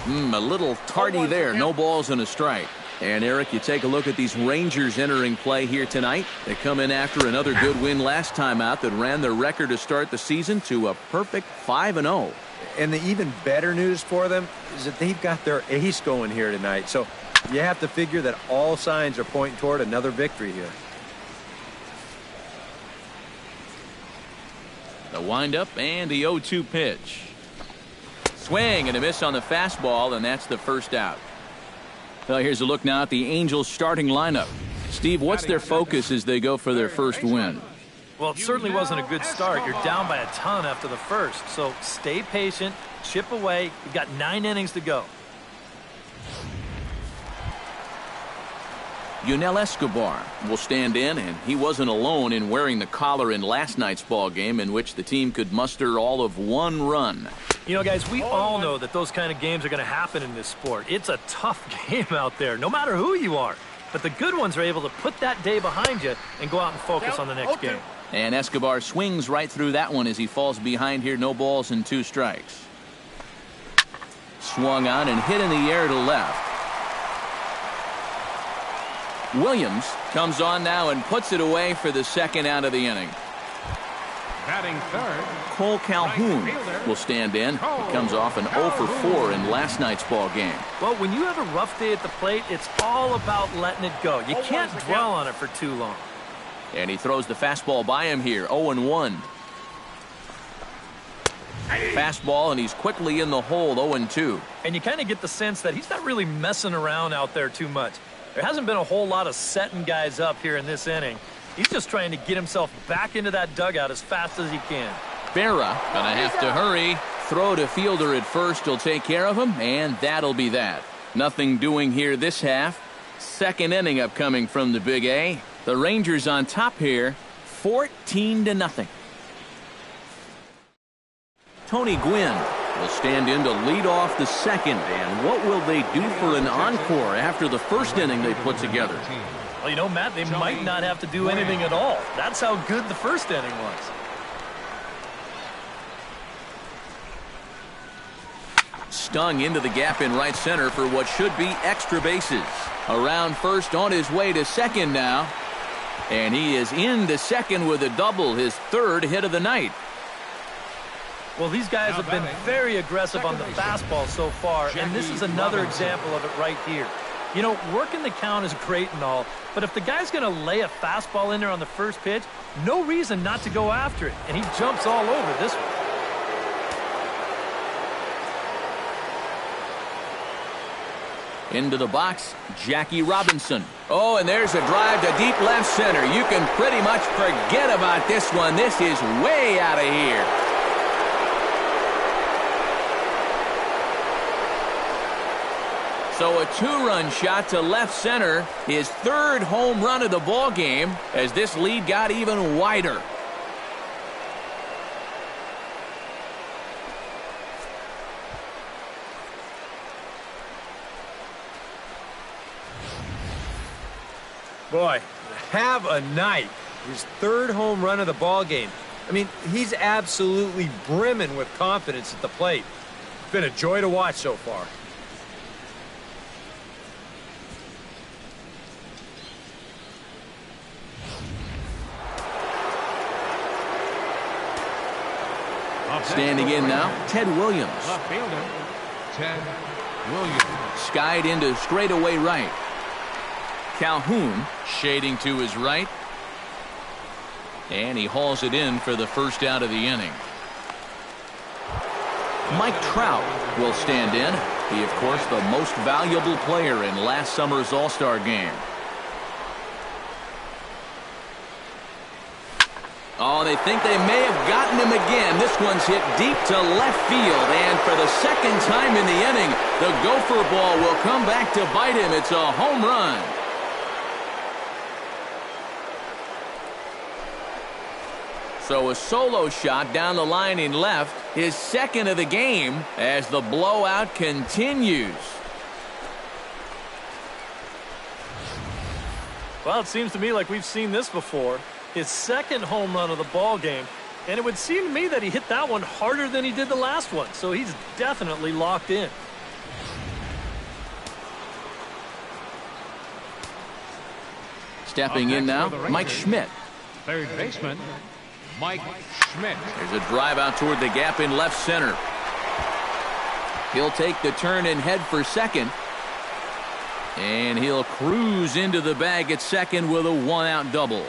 A little tardy there. No balls and a strike. And, Eric, you take a look at these Rangers entering play here tonight. They come in after another good win last time out that ran their record to start the season to a perfect 5-0. And the even better news for them is that they've got their ace going here tonight. So you have to figure that all signs are pointing toward another victory here. The windup and the 0-2 pitch. Swing and a miss on the fastball, and that's the first out. Well, here's a look now at the Angels starting lineup. Steve, what's their focus as they go for their first win? Well, it certainly wasn't a good start. You're down by a ton after the first. So stay patient, chip away. You've got 9 innings to go. Yunel Escobar will stand in, and he wasn't alone in wearing the collar in last night's ball game in which the team could muster all of 1 run. You know, guys, we all know that those kind of games are going to happen in this sport. It's a tough game out there, no matter who you are. But the good ones are able to put that day behind you and go out and focus on the next game. And Escobar swings right through that one as he falls behind here. No balls and 2 strikes. Swung on and hit in the air to left. Williams comes on now and puts it away for the second out of the inning. Batting third, Cole Calhoun will stand in. He comes off an 0 for 4 in last night's ball game. Well, when you have a rough day at the plate, it's all about letting it go. You can't dwell on it for too long. And he throws the fastball by him here. 0-1. Fastball, and he's quickly in the hole. 0-2. And you kind of get the sense that he's not really messing around out there too much. There hasn't been a whole lot of setting guys up here in this inning. He's just trying to get himself back into that dugout as fast as he can. Berra gonna have to hurry. Throw to fielder at first will take care of him, and that'll be that. Nothing doing here this half. Second inning upcoming from the Big A. The Rangers on top here, 14-0. Tony Gwynn will stand in to lead off the second. And what will they do for an encore after the first inning they put together? Well, you know, Matt, they might not have to do anything at all. That's how good the first inning was. Stung into the gap in right center for what should be extra bases. Around first, on his way to second now. And he is into second with a double, his 3rd hit of the night. Well, these guys have been very aggressive on the fastball so far, and this is another example of it right here. You know, working the count is great and all, but if the guy's going to lay a fastball in there on the first pitch, no reason not to go after it, and he jumps all over this one. Into the box, Jackie Robinson. Oh, and there's a drive to deep left center. You can pretty much forget about this one. This is way out of here. So a 2-run shot to left center, his 3rd home run of the ball game as this lead got even wider. Boy, have a night. His 3rd home run of the ball game. I mean, he's absolutely brimming with confidence at the plate. It's been a joy to watch so far. Standing in now, Ted Williams. Left fielder, Ted Williams. Skied into straightaway right. Calhoun shading to his right. And he hauls it in for the first out of the inning. Mike Trout will stand in. He, of course, the most valuable player in last summer's All-Star game. Oh, they think they may have gotten him again. This one's hit deep to left field. And for the second time in the inning, the gopher ball will come back to bite him. It's a home run. So a solo shot down the line in left, his 2nd of the game as the blowout continues. Well, it seems to me like we've seen this before. His 2nd home run of the ball game, and it would seem to me that he hit that one harder than he did the last one, so he's definitely locked in. Stepping in now, Mike Schmidt. Third baseman, Mike Schmidt. There's a drive out toward the gap in left center. He'll take the turn and head for second. And he'll cruise into the bag at second with a one-out double.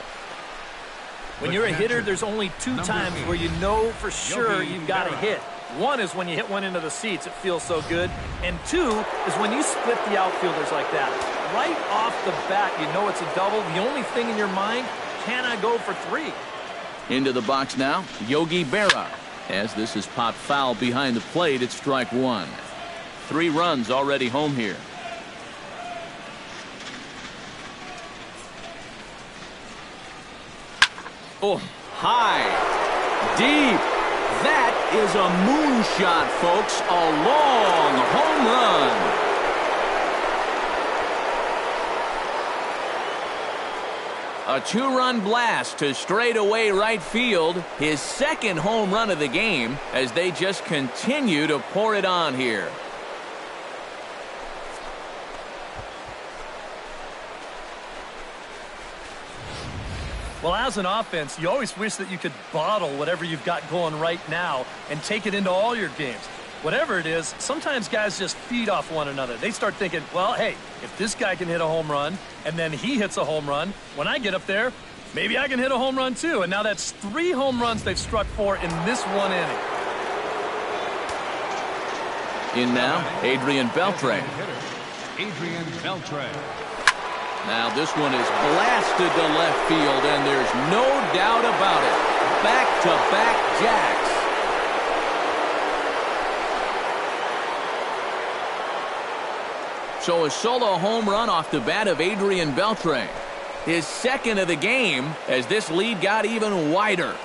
When you're a hitter, there's only two times where you know for sure you've got a hit. One is when you hit one into the seats. It feels so good. And two is when you split the outfielders like that. Right off the bat, you know it's a double. The only thing in your mind, can I go for three? Into the box now, Yogi Berra. As this is popped foul behind the plate, it's strike one. 3 runs already home here. Oh, high, deep. That is a moonshot, folks. A long home run. A 2-run blast to straightaway right field. His second home run of the game as they just continue to pour it on here. Well, as an offense, you always wish that you could bottle whatever you've got going right now and take it into all your games. Whatever it is, sometimes guys just feed off one another. They start thinking, well, hey, if this guy can hit a home run and then he hits a home run, when I get up there, maybe I can hit a home run too. And now that's 3 home runs they've struck for in this one inning. In now, Adrian Beltre. Adrian Beltre. Now this one is blasted to left field, and there's no doubt about it. Back-to-back jacks. So a solo home run off the bat of Adrian Beltre. His second of the game as this lead got even wider.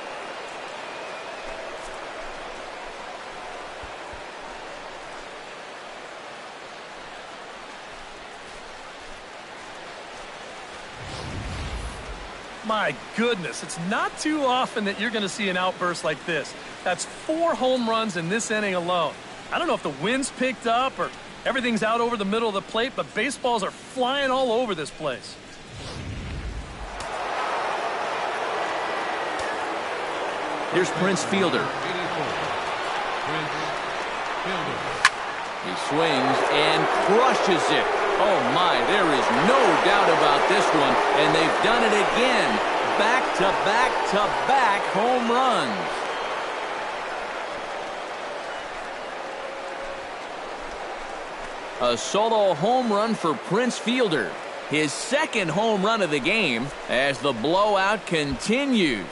My goodness, it's not too often that you're going to see an outburst like this. That's 4 home runs in this inning alone. I don't know if the wind's picked up or everything's out over the middle of the plate, but baseballs are flying all over this place. Here's Prince Fielder. 84. Prince Fielder. He swings and crushes it. Oh my, there is no doubt about this one, and they've done it again. Back-to-back-to-back home runs. A solo home run for Prince Fielder. His second home run of the game as the blowout continues.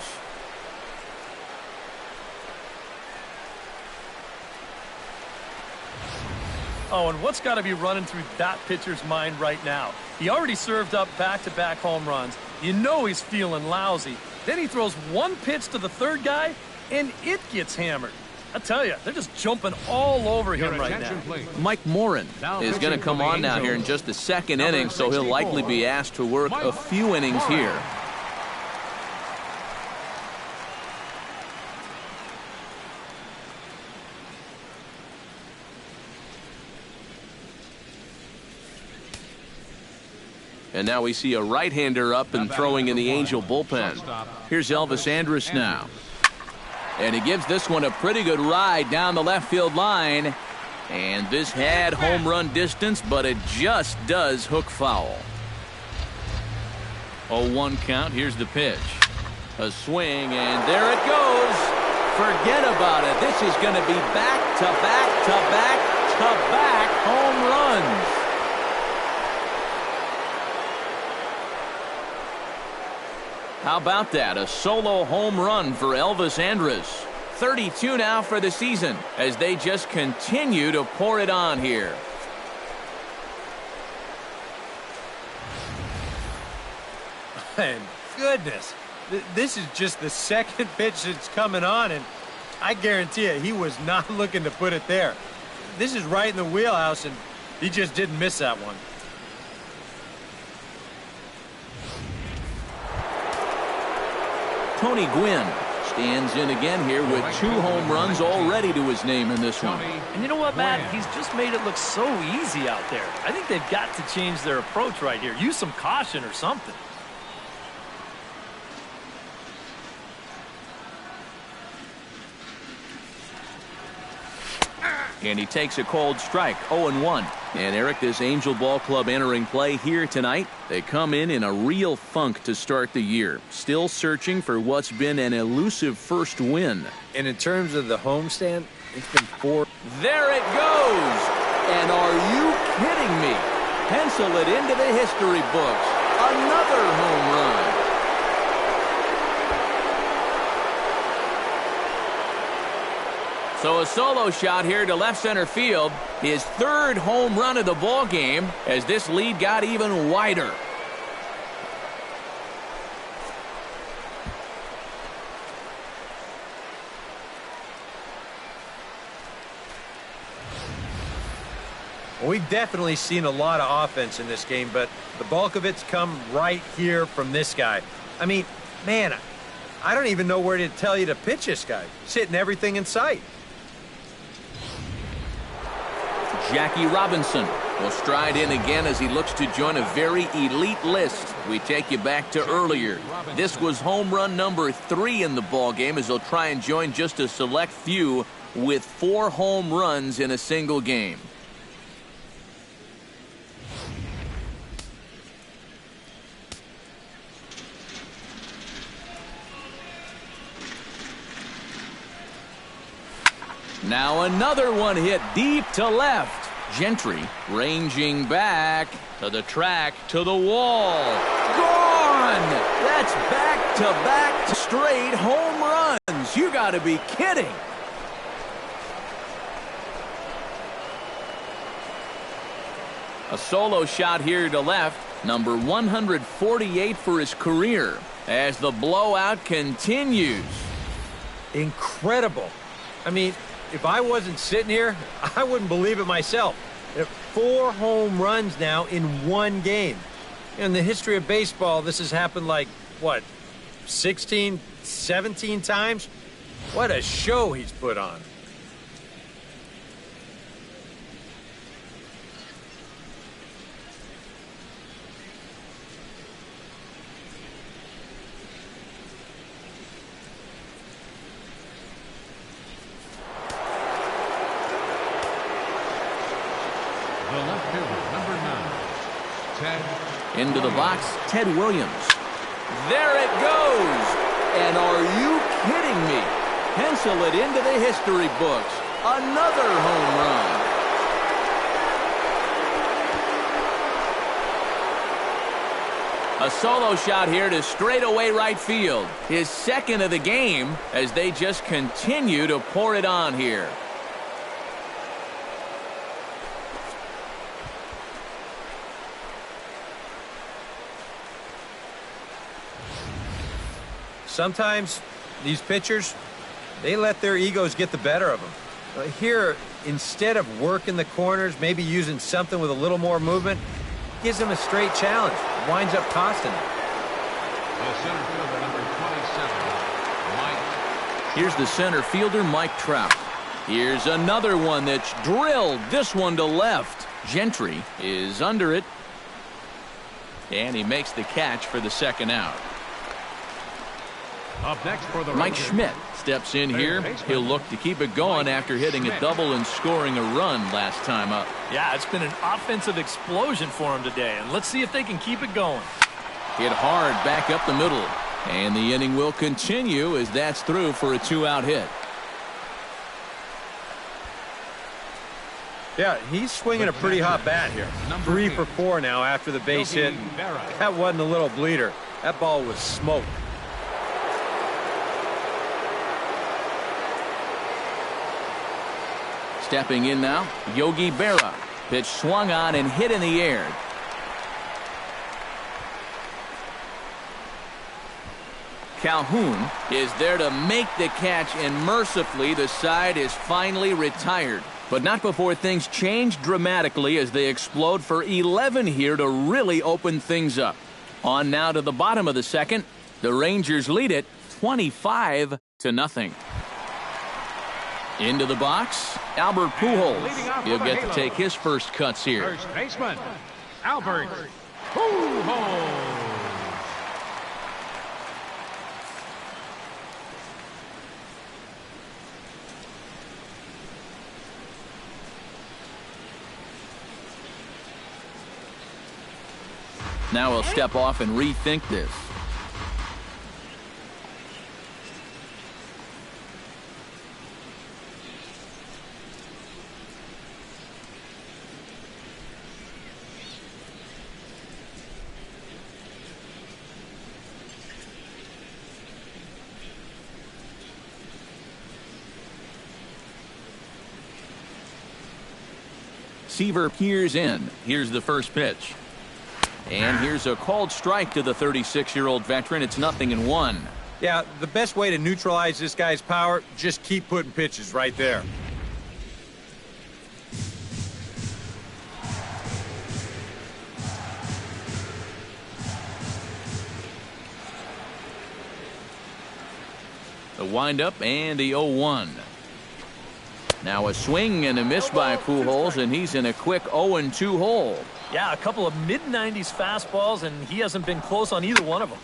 Oh, and what's got to be running through that pitcher's mind right now? He already served up back-to-back home runs. You know he's feeling lousy. Then he throws one pitch to the third guy, and it gets hammered. I tell you, they're just jumping all over him right now. Mike Morin is going to come on now here in just the second inning, so he'll likely be asked to work a few innings here. And now we see a right-hander up and throwing in the Angel bullpen. Here's Elvis Andrus now. And he gives this one a pretty good ride down the left field line. And this had home run distance, but it just does hook foul. 0-1 count. Here's the pitch. A swing, and there it goes. Forget about it. This is going to be back-to-back-to-back-to-back home runs. How about that? A solo home run for Elvis Andrus. 32 now for the season as they just continue to pour it on here. And goodness, this is just the second pitch that's coming on, and I guarantee you he was not looking to put it there. This is right in the wheelhouse, and he just didn't miss that one. Tony Gwynn stands in again here with 2 home runs already to his name in this one. And you know what, Matt? He's just made it look so easy out there. I think they've got to change their approach right here. Use some caution or something. and he takes a cold strike, 0-1. And Eric, this Angel Ball Club entering play here tonight, they come in a real funk to start the year, still searching for what's been an elusive first win. And in terms of the homestand, it's been 4. There it goes! And are you kidding me? Pencil it into the history books. Another home run. So a solo shot here to left center field. His third home run of the ball game as this lead got even wider. Well, we've definitely seen a lot of offense in this game, but the bulk of it's come right here from this guy. I mean, man, I don't even know where to tell you to pitch this guy. He's hitting everything in sight. Jackie Robinson will stride in again as he looks to join a very elite list. We take you back to earlier. This was home run number 3 in the ballgame as he'll try and join just a select few with 4 home runs in a single game. Now another one hit deep to left. Gentry ranging back to the track, to the wall. Gone! That's back-to-back straight home runs. You got to be kidding. A solo shot here to left. Number 148 for his career as the blowout continues. Incredible. I mean, if I wasn't sitting here, I wouldn't believe it myself. 4 home runs now in one game. In the history of baseball, this has happened like, what, 16, 17 times? What a show he's put on. The left fielder, number 9, Ted. Into the box, Ted Williams. There it goes! And are you kidding me? Pencil it into the history books. Another home run. A solo shot here to straightaway right field. His second of the game as they just continue to pour it on here. Sometimes these pitchers, they let their egos get the better of them. Here, instead of working the corners, maybe using something with a little more movement, gives them a straight challenge. Winds up costing them. The center fielder, number 27, Mike. Here's the center fielder, Mike Trout. Here's another one that's drilled. This one to left. Gentry is under it. And he makes the catch for the second out. Up next for the Mike Rangers. Schmidt steps in here. He'll look to keep it going after hitting a double and scoring a run last time up. Yeah, it's been an offensive explosion for him today, and let's see if they can keep it going. Hit hard back up the middle. And the inning will continue as that's through for a 2-out hit. Yeah, he's swinging a pretty hot bat here. 3 for 4 now after the base hit. That wasn't a little bleeder. That ball was smoked. Stepping in now, Yogi Berra. Pitch swung on and hit in the air. Calhoun is there to make the catch, and mercifully the side is finally retired. But not before things change dramatically as they explode for 11 here to really open things up. On now to the bottom of the second. The Rangers lead it 25-0. Into the box, Albert Pujols. He'll get to take his first cuts here. First baseman, Albert Pujols. Now he'll step off and rethink this. Seaver peers in. Here's the first pitch. And here's a called strike to the 36-year-old veteran. It's 0-1. Yeah, the best way to neutralize this guy's power, just keep putting pitches right there. The windup and the 0-1. Now a swing and a miss by Pujols, and he's in a quick 0-2 hole. Yeah, a couple of mid-90s fastballs, and he hasn't been close on either one of them.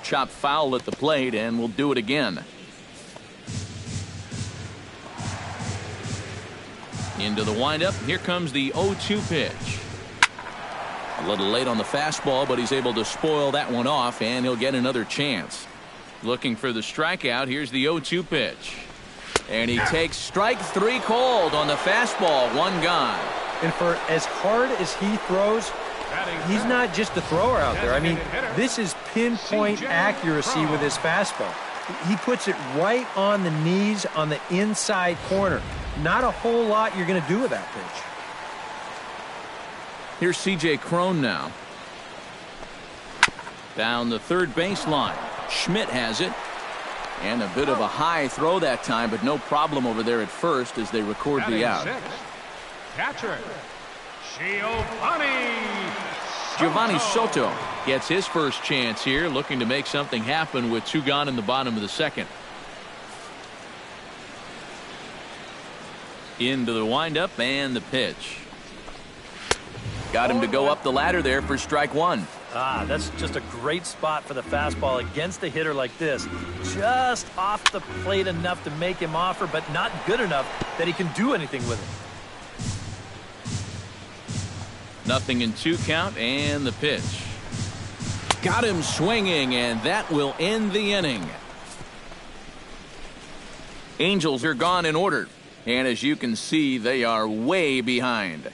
Chopped foul at the plate, and we'll do it again. Into the windup. Here comes the 0-2 pitch. A little late on the fastball, but he's able to spoil that one off, and he'll get another chance. Looking for the strikeout. Here's the 0-2 pitch. And he takes strike 3 called on the fastball. 1 gone. And for as hard as he throws, he's not just a thrower out there. I mean, this is pinpoint accuracy with his fastball. He puts it right on the knees on the inside corner. Not a whole lot you're going to do with that pitch. Here's C.J. Cron now. Down the third baseline. Schmidt has it. And a bit of a high throw that time, but no problem over there at first as they record the out. Catcher, Giovanni Soto gets his first chance here, looking to make something happen with 2 gone in the bottom of the second. Into the windup and the pitch. Got him to go up the ladder there for strike 1. That's just a great spot for the fastball against a hitter like this. Just off the plate enough to make him offer, but not good enough that he can do anything with it. 0-2 count and the pitch. Got him swinging, and that will end the inning. Angels are gone in order, and as you can see, they are way behind.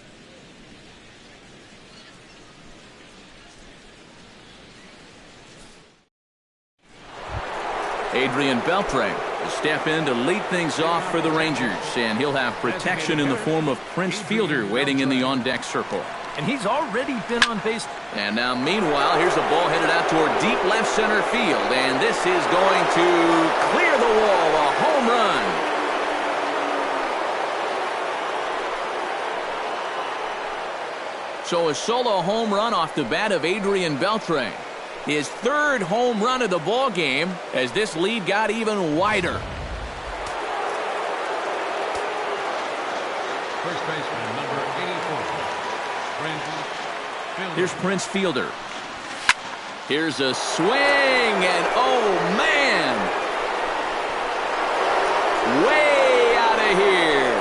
Adrian Beltre will step in to lead things off for the Rangers, and he'll have protection in the form of Prince Fielder waiting in the on-deck circle. And he's already been on base. And now, meanwhile, here's a ball headed out toward deep left center field, and this is going to clear the wall, a home run. So a solo home run off the bat of Adrian Beltre. His 3rd home run of the ball game as this lead got even wider. First baseman, number 84, Prince Fielder. Here's Prince Fielder. Here's a swing, and oh man! Way out of here.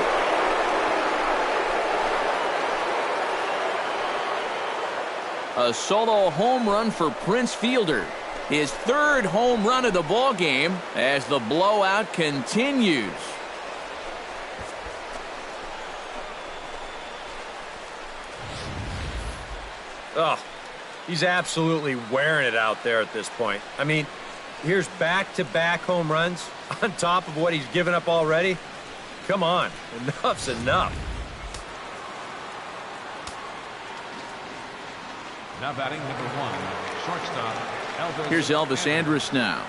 A solo home run for Prince Fielder. His 3rd home run of the ball game as the blowout continues. Oh, he's absolutely wearing it out there at this point. I mean, here's back-to-back home runs on top of what he's given up already. Come on, enough's enough. Now batting number 1, shortstop, Elvis. Here's Elvis Andrus now.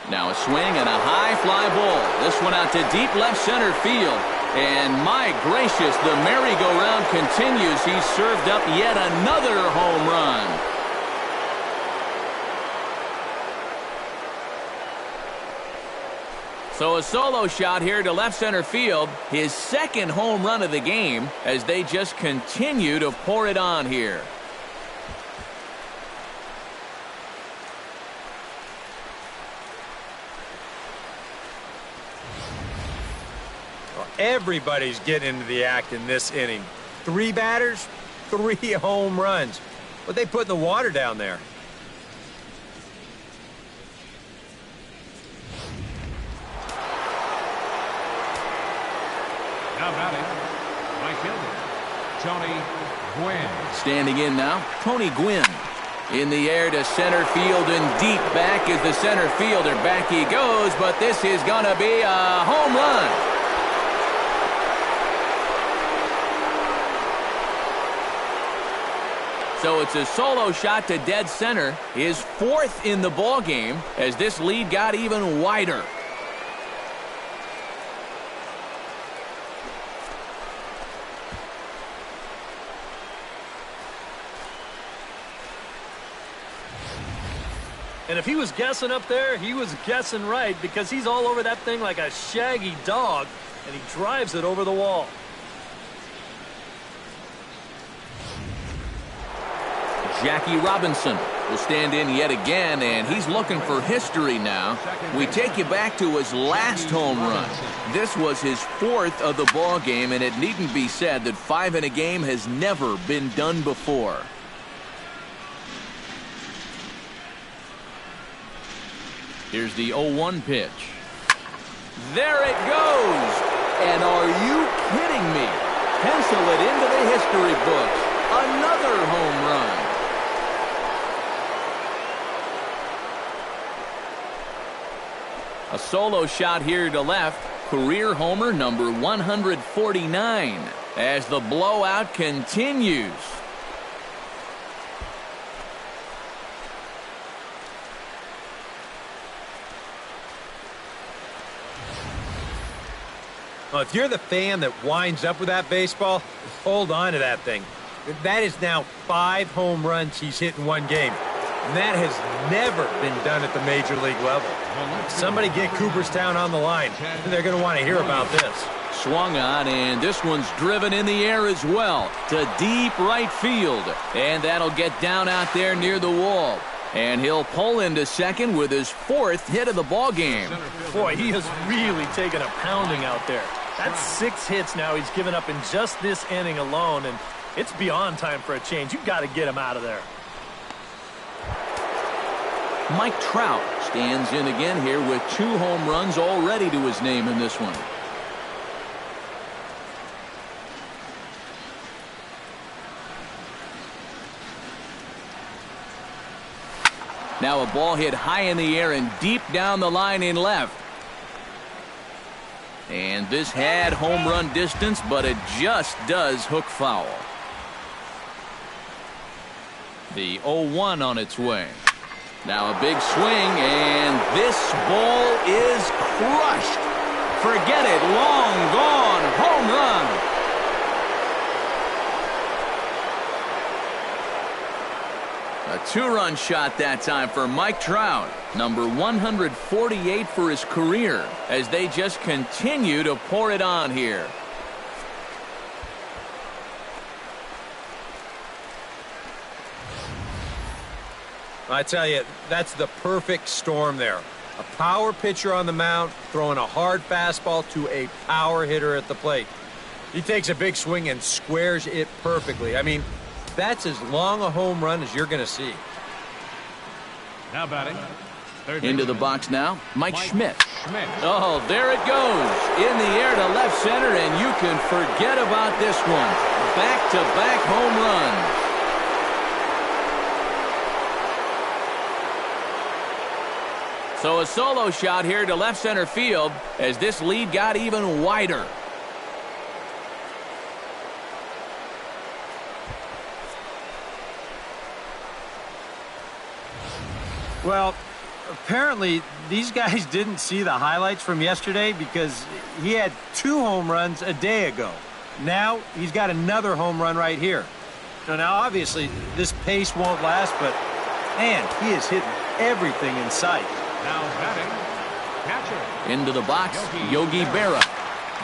Now a swing and a high fly ball. This one out to deep left center field. And my gracious, the merry-go-round continues. He's served up yet another home run. So a solo shot here to left center field. His 2nd home run of the game as they just continue to pour it on here. Everybody's getting into the act in this inning. 3 batters, 3 home runs. What they put in the water down there? Now batting, right fielder, Tony Gwynn. Standing in now, Tony Gwynn. In the air to center field and deep back is the center fielder. Back he goes, but this is going to be a home run. So it's a solo shot to dead center, his fourth in the ball game as this lead got even wider. And if he was guessing up there, he was guessing right, because he's all over that thing like a shaggy dog, and he drives it over the wall. Jackie Robinson will stand in yet again, and he's looking for history now. We take you back to his last home run. This was his fourth of the ball game, and it needn't be said that 5 in a game has never been done before. Here's the 0-1 pitch. There it goes! And are you kidding me? Pencil it into the history books. Another home run. A solo shot here to left. Career homer number 149 as the blowout continues. Well, if you're the fan that winds up with that baseball, hold on to that thing. That is now 5 home runs he's hit in one game. And that has never been done at the major league level. Somebody get Cooperstown on the line. They're going to want to hear about this. Swung on, and this one's driven in the air as well to deep right field. And that'll get down out there near the wall. And he'll pull into second with his 4th hit of the ball game. Boy, he has really taken a pounding out there. That's 6 hits now he's given up in just this inning alone, and it's beyond time for a change. You've got to get him out of there. Mike Trout stands in again here with 2 home runs already to his name in this one. Now a ball hit high in the air and deep down the line in left. And this had home run distance, but it just does hook foul. The 0-1 on its way. Now a big swing, and this ball is crushed. Forget it, long gone, home run. A 2-run shot that time for Mike Trout, number 148 for his career, as they just continue to pour it on here. I tell you, that's the perfect storm there. A power pitcher on the mound throwing a hard fastball to a power hitter at the plate. He takes a big swing and squares it perfectly. I mean, that's as long a home run as you're going to see. Now batting. Into the box now, Mike Schmidt. Oh, there it goes. In the air to left center, and you can forget about this one. Back-to-back home runs. So a solo shot here to left center field as this lead got even wider. Well, apparently these guys didn't see the highlights from yesterday because he had 2 home runs a day ago. Now he's got another home run right here. Now obviously this pace won't last, but man, he is hitting everything in sight. Now batting, catcher. Into the box, Yogi Berra.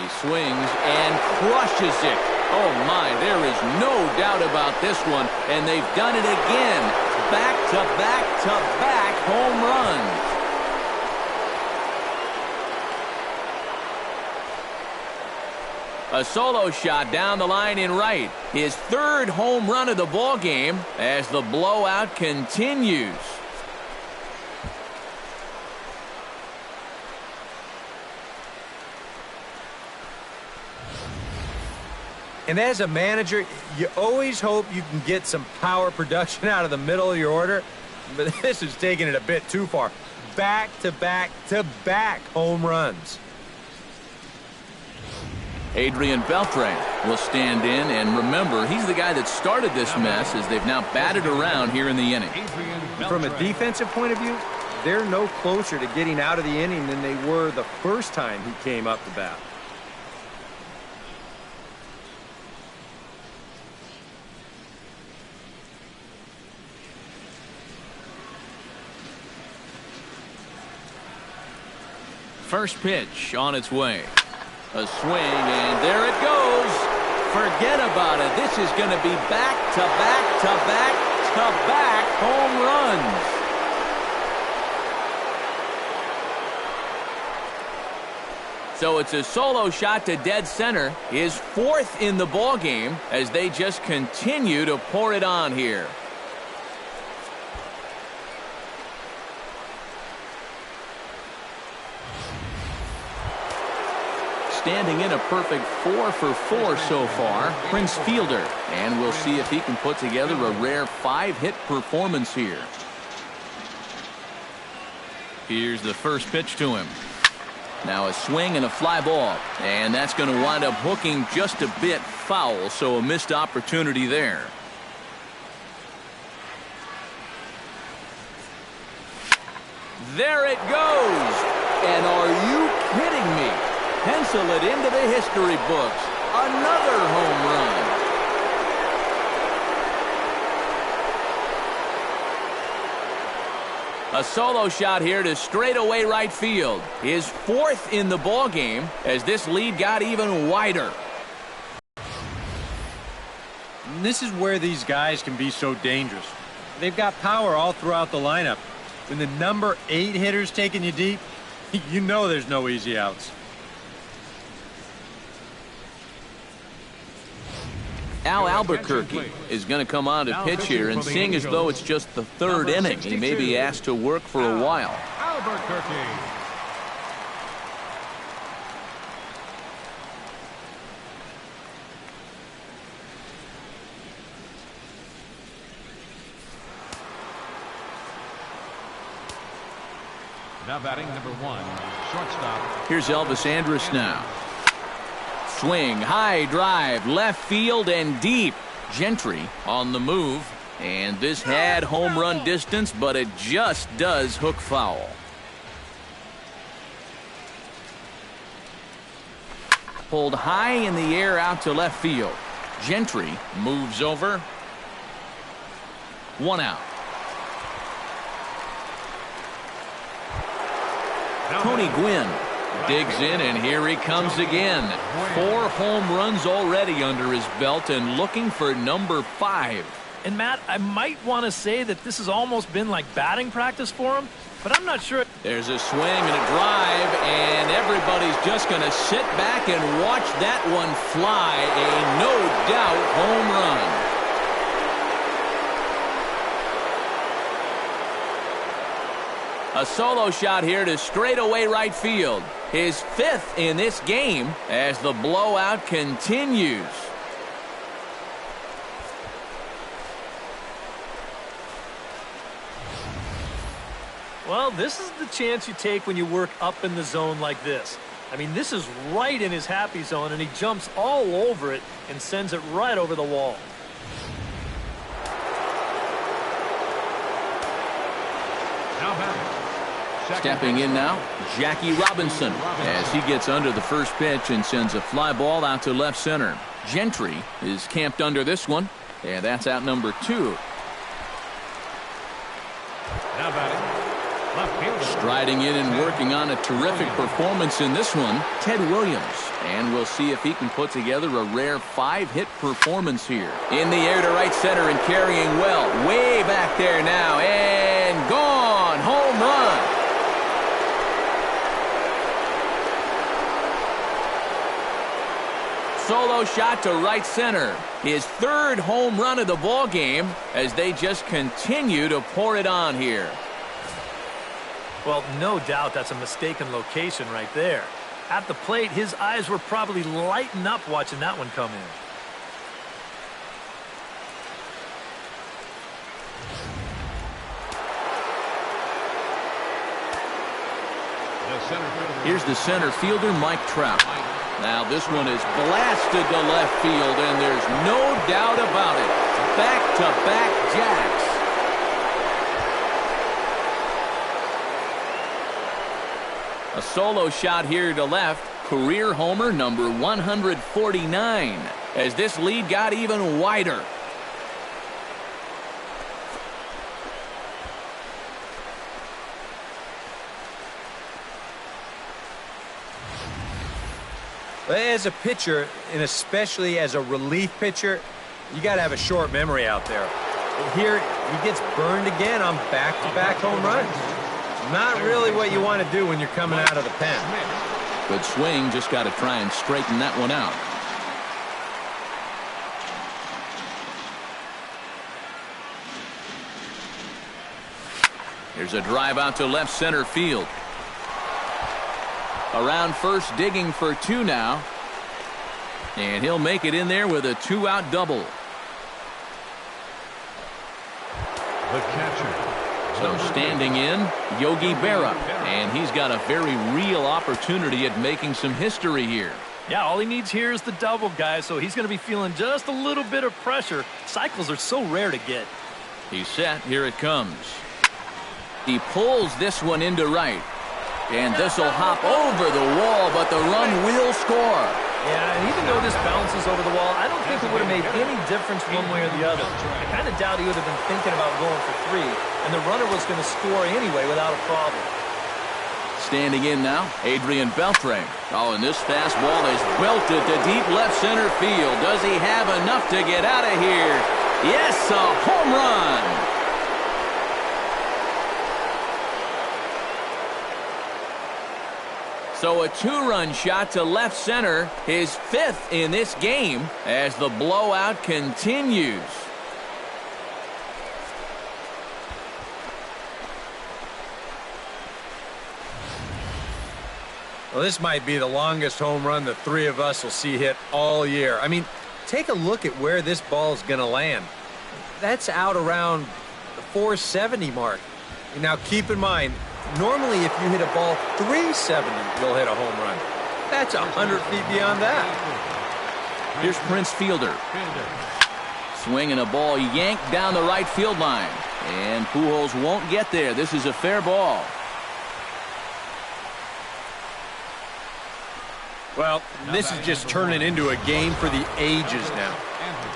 He swings and crushes it. Oh my, there is no doubt about this one, and they've done it again. Back-to-back-to-back home runs. A solo shot down the line in right. His third home run of the ball game as the blowout continues. And as a manager, you always hope you can get some power production out of the middle of your order, but this is taking it a bit too far. Back-to-back-to-back home runs. Adrian Beltre will stand in, and remember, he's the guy that started this mess as they've now batted around here in the inning. From a defensive point of view, they're no closer to getting out of the inning than they were the first time he came up to bat. First pitch on its way. A swing, and there it goes. Forget about it. This is going to be back-to-back-to-back-to-back home runs. So it's a solo shot to dead center, his fourth in the ball game as they just continue to pour it on here. Standing in a perfect 4 for 4 so far, Prince Fielder. And we'll see if he can put together a rare 5-hit performance here. Here's the first pitch to him. Now a swing and a fly ball. And that's going to wind up hooking just a bit foul, so a missed opportunity there. There it goes! And are you kidding me? Pencil it into the history books. Another home run. A solo shot here to straightaway right field. His fourth in the ball game as this lead got even wider. And this is where these guys can be so dangerous. They've got power all throughout the lineup. When the number 8 hitter's taking you deep, you know there's no easy outs. Al Albuquerque is going to come on to pitch here, and seeing as though it's just the third inning, he may be asked to work for a while. Albuquerque. Now batting number 1, shortstop. Here's Elvis Andrus now. Swing, high drive, left field and deep. Gentry on the move, and this had home run distance, but it just does hook foul. Pulled high in the air out to left field. Gentry moves over. 1 out. Tony Gwynn digs in, and here he comes again. 4 home runs already under his belt and looking for number 5. And Matt, I might want to say that this has almost been like batting practice for him, but I'm not sure. There's a swing and a drive, and everybody's just going to sit back and watch that one fly. A no-doubt home run. A solo shot here to straightaway right field. His 5th in this game as the blowout continues. Well, this is the chance you take when you work up in the zone like this. I mean, this is right in his happy zone, and he jumps all over it and sends it right over the wall. Now batting. Stepping in now, Jackie Robinson as he gets under the first pitch and sends a fly ball out to left center. Gentry is camped under this one, and that's out number 2. Now batting. Left fielder. Striding in and working on a terrific performance in this one, Ted Williams. And we'll see if he can put together a rare 5-hit performance here. In the air to right center and carrying well. Way back there now, and gone. Home run. solo shot to right center. His third home run of the ball game as they just continue to pour it on here. Well, no doubt that's a mistaken location right there. At the plate, his eyes were probably lighting up watching that one come in. Here's the center fielder, Mike Trout. Now this one is blasted to left field, and there's no doubt about it. Back-to-back jacks. A solo shot here to left. Career homer number 149 as this lead got even wider. As a pitcher, and especially as a relief pitcher, you got to have a short memory out there. Here, he gets burned again on back-to-back home runs. Not really what you want to do when you're coming out of the pen. Good swing, just got to try and straighten that one out. Here's a drive out to left center field. Around first, digging for two now. And he'll make it in there with a two-out double. The catcher. So standing in, Yogi Berra. And he's got a very real opportunity at making some history here. Yeah, all he needs here is the double, guys, so he's going to be feeling just a little bit of pressure. Cycles are so rare to get. He's set. Here it comes. He pulls this one into right. And this will hop over the wall, but the run will score. Yeah, and even though this bounces over the wall, I don't think it would have made any difference one way or the other. I kind of doubt he would have been thinking about going for three, and the runner was going to score anyway without a problem. Standing in now, Adrian Beltre. Oh, and this fastball is belted to deep left center field. Does he have enough to get out of here? Yes, a home run. So a two-run shot to left center, his fifth in this game as the blowout continues. Well, this might be the longest home run the three of us will see hit all year. I mean, take a look at where this ball is going to land. That's out around the 470 mark. Now, keep in mind, normally if you hit a ball 370, you'll hit a home run. That's 100 feet beyond that. Here's Prince Fielder. Swinging a ball yanked down the right field line. And Pujols won't get there. This is a fair ball. Well, this is just turning into a game for the ages now.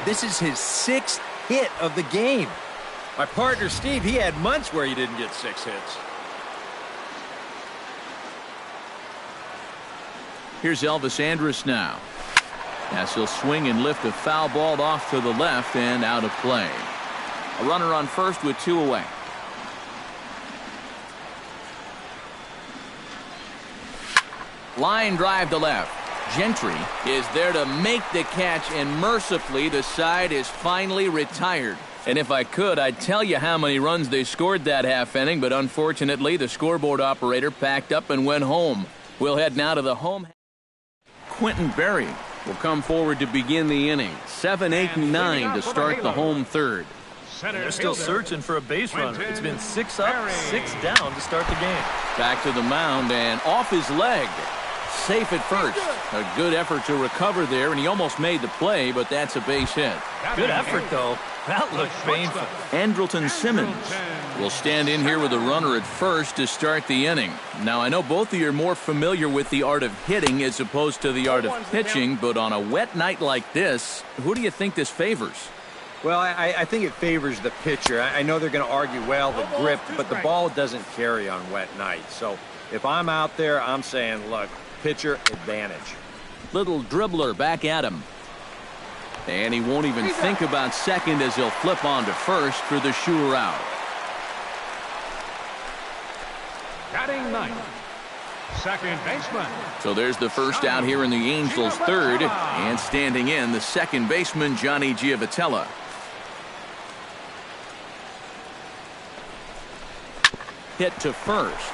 This is his sixth hit of the game. My partner, Steve, he had months where he didn't get 6 hits. Here's Elvis Andrus now. As he'll swing and lift a foul ball off to the left and out of play. A runner on first with 2 away. Line drive to left. Gentry is there to make the catch, and mercifully the side is finally retired. And if I could, I'd tell you how many runs they scored that half inning, but unfortunately the scoreboard operator packed up and went home. We'll head now to the home. Quentin Berry will come forward to begin the inning. 7, 8, and 9 to start the home third. They're still searching for a base runner. It's been 6 up, 6 down to start the game. Back to the mound and off his leg. Safe at first. A good effort to recover there, and he almost made the play, but that's a base hit. Good effort, though. That looked painful. Andrelton Simmons will stand in here with a runner at first to start the inning. Now, I know both of you are more familiar with the art of hitting as opposed to the art of pitching, but on a wet night like this, who do you think this favors? Well, I think it favors the pitcher. I know they're going to argue, well, the grip, but the ball doesn't carry on wet nights. So if I'm out there, I'm saying, look, pitcher advantage. Little dribbler back at him. And he won't even think about second as he'll flip on to first for the sure out. Batting ninth, second baseman. So there's the first out here in the Angels' third. And standing in, the second baseman, Johnny Giavotella. Hit to first.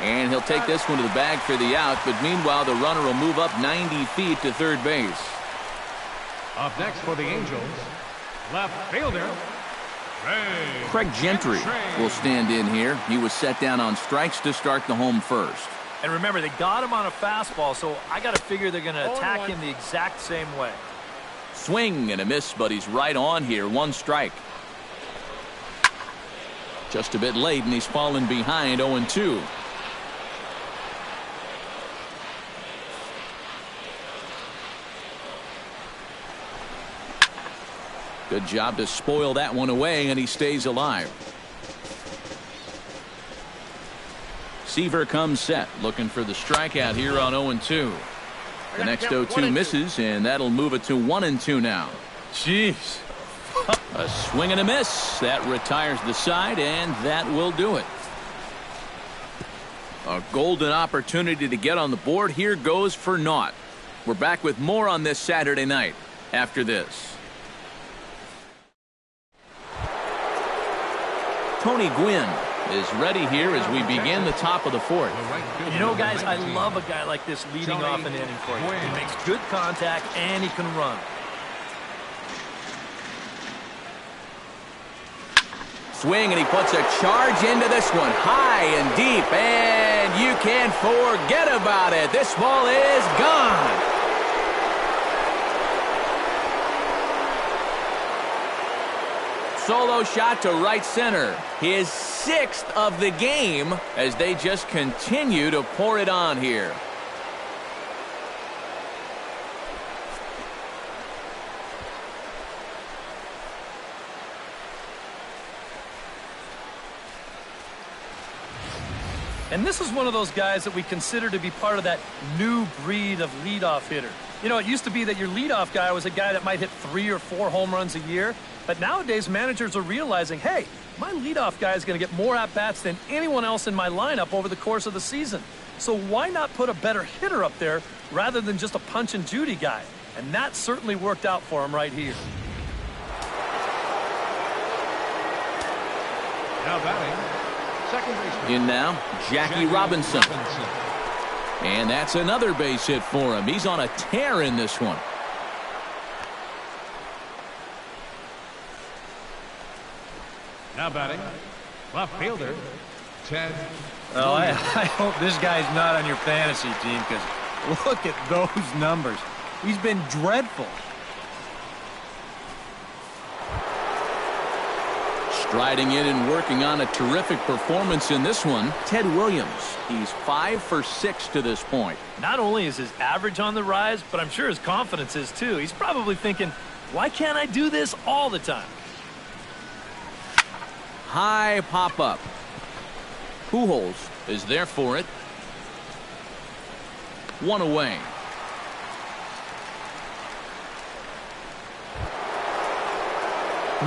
And he'll take this one to the bag for the out, but meanwhile the runner will move up 90 feet to third base. Up next for the Angels, left fielder, Craig Gentry will stand in here. He was set down on strikes to start the home first. And remember, they got him on a fastball, so I got to figure they're going to attack him the exact same way. Swing and a miss, but he's right on here. One strike. Just a bit late, and he's fallen behind 0-2. Good job to spoil that one away, and he stays alive. Seaver comes set, looking for the strikeout here on 0-2. The next 0-2 misses, and that'll move it to 1-2 now. Jeez. A swing and a miss. That retires the side, and that will do it. A golden opportunity to get on the board here goes for naught. We're back with more on this Saturday night after this. Tony Gwynn is ready here as we begin the top of the fourth. You know, guys, I love a guy like this leading off an inning for you. He makes good contact, and he can run. Swing, and he puts a charge into this one, high and deep, and you can't forget about it. This ball is gone. Solo shot to right center. His 6th of the game as they just continue to pour it on here. And this is one of those guys that we consider to be part of that new breed of leadoff hitter. You know, it used to be that your leadoff guy was a guy that might hit 3 or 4 home runs a year. But nowadays, managers are realizing, hey, my leadoff guy is going to get more at-bats than anyone else in my lineup over the course of the season. So why not put a better hitter up there rather than just a punch-and-Judy guy? And that certainly worked out for him right here. now batting, second baseman. In now, Jackie Robinson. And that's another base hit for him. He's on a tear in this one. Now batting, left fielder, Ted. Well, I hope this guy's not on your fantasy team, because look at those numbers. He's been dreadful. Striding in and working on a terrific performance in this one, Ted Williams. He's 5 for 6 to this point. Not only is his average on the rise, but I'm sure his confidence is too. He's probably thinking, why can't I do this all the time? High pop-up. Pujols is there for it. One away.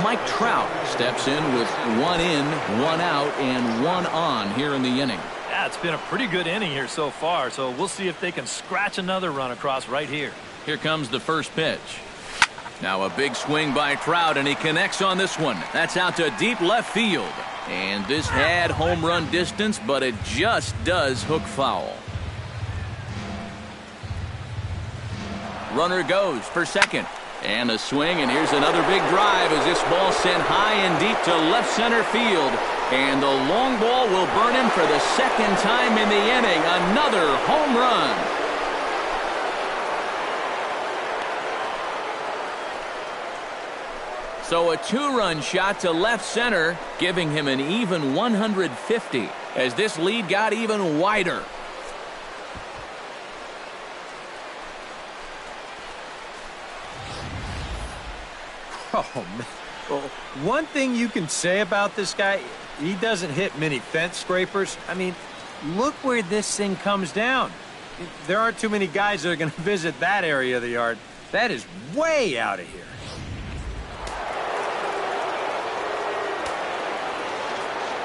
Mike Trout steps in with 1 in, 1 out, and 1 on here in the inning. Yeah, it's been a pretty good inning here so far, so we'll see if they can scratch another run across right here. Here comes the first pitch. Now a big swing by Trout, and he connects on this one. That's out to deep left field. And this had home run distance, but it just does hook foul. Runner goes for second. And a swing, and here's another big drive as this ball sent high and deep to left center field. And the long ball will burn him for the second time in the inning. Another home run. So a 2-run shot to left center, giving him an even 150 as this lead got even wider. Oh, man. Well, one thing you can say about this guy, he doesn't hit many fence scrapers. I mean, look where this thing comes down. There aren't too many guys that are going to visit that area of the yard. That is way out of here.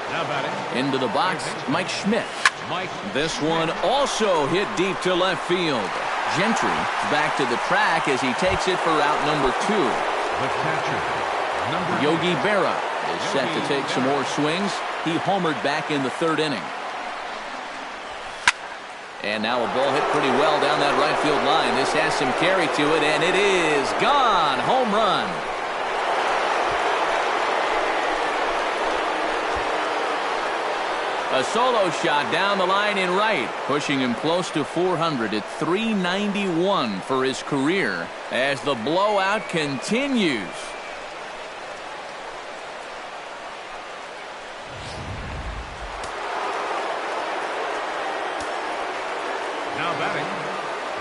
Now batting. Into the box, Mike Schmidt. Mike. This one also hit deep to left field. Gentry back to the track as he takes it for out number 2. The catcher, number Yogi Berra is set to take some more swings. He homered back in the 3rd inning. And now a ball hit pretty well down that right field line. This has some carry to it, and it is gone. Home run. A solo shot down the line in right, pushing him close to 400 at 391 for his career as the blowout continues. Now batting,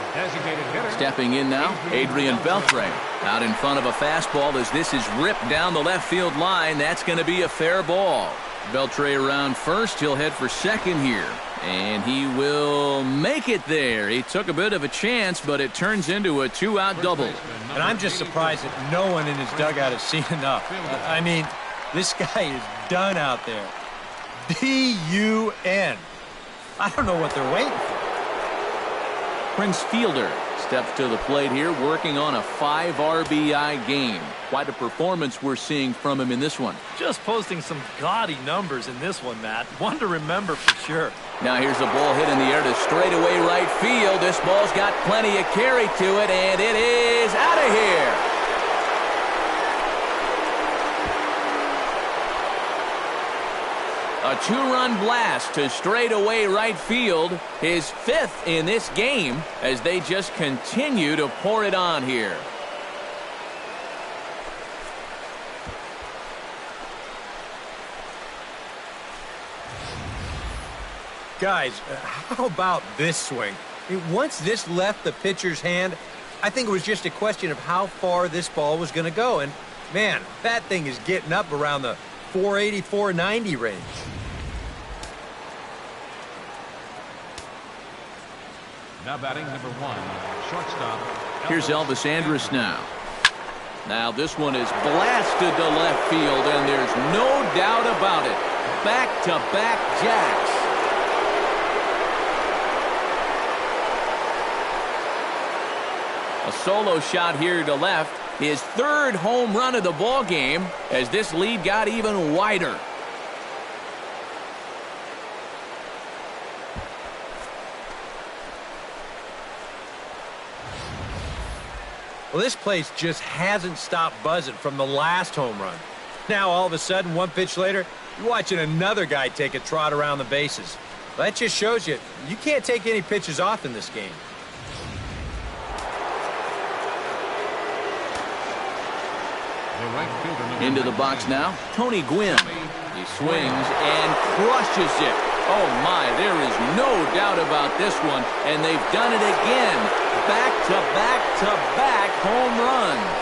the designated hitter. Stepping in now, Adrian Beltre. Out in front of a fastball as this is ripped down the left field line. That's going to be a fair ball. Beltre around first. He'll head for second here. And he will make it there. He took a bit of a chance, but it turns into a 2-out double. And I'm just surprised that no one in his dugout has seen enough. I mean, this guy is done out there. D-U-N. I don't know what they're waiting for. Prince Fielder steps to the plate here, working on a 5 RBI game. Quite a performance we're seeing from him in this one. Just posting some gaudy numbers in this one, Matt. One to remember for sure. Now here's a ball hit in the air to straightaway right field. This ball's got plenty of carry to it, and it is out of here. A 2-run blast to straightaway right field. His 5th in this game as they just continue to pour it on here. Guys, how about this swing? I mean, once this left the pitcher's hand, I think it was just a question of how far this ball was going to go. And, man, that thing is getting up around the 480, 490 range. Now batting number 1, shortstop. Here's Elvis Andrus now. Now this one is blasted to left field, and there's no doubt about it. Back-to-back jacks. A solo shot here to left. His 3rd home run of the ball game as this lead got even wider. Well, this place just hasn't stopped buzzing from the last home run. Now, all of a sudden, 1 pitch later, you're watching another guy take a trot around the bases. That just shows you can't take any pitches off in this game. Into the box now, Tony Gwynn. He swings and crushes it. Oh, my, there is no doubt about this one, and they've done it again. Back-to-back-to-back home runs.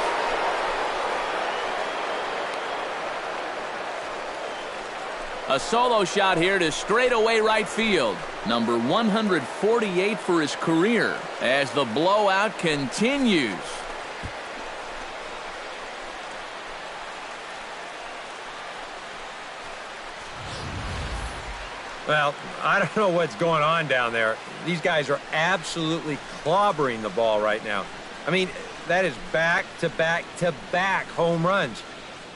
A solo shot here to straightaway right field. Number 148 for his career as the blowout continues. Well, I don't know what's going on down there. These guys are absolutely clobbering the ball right now. I mean, that is back-to-back-to-back home runs.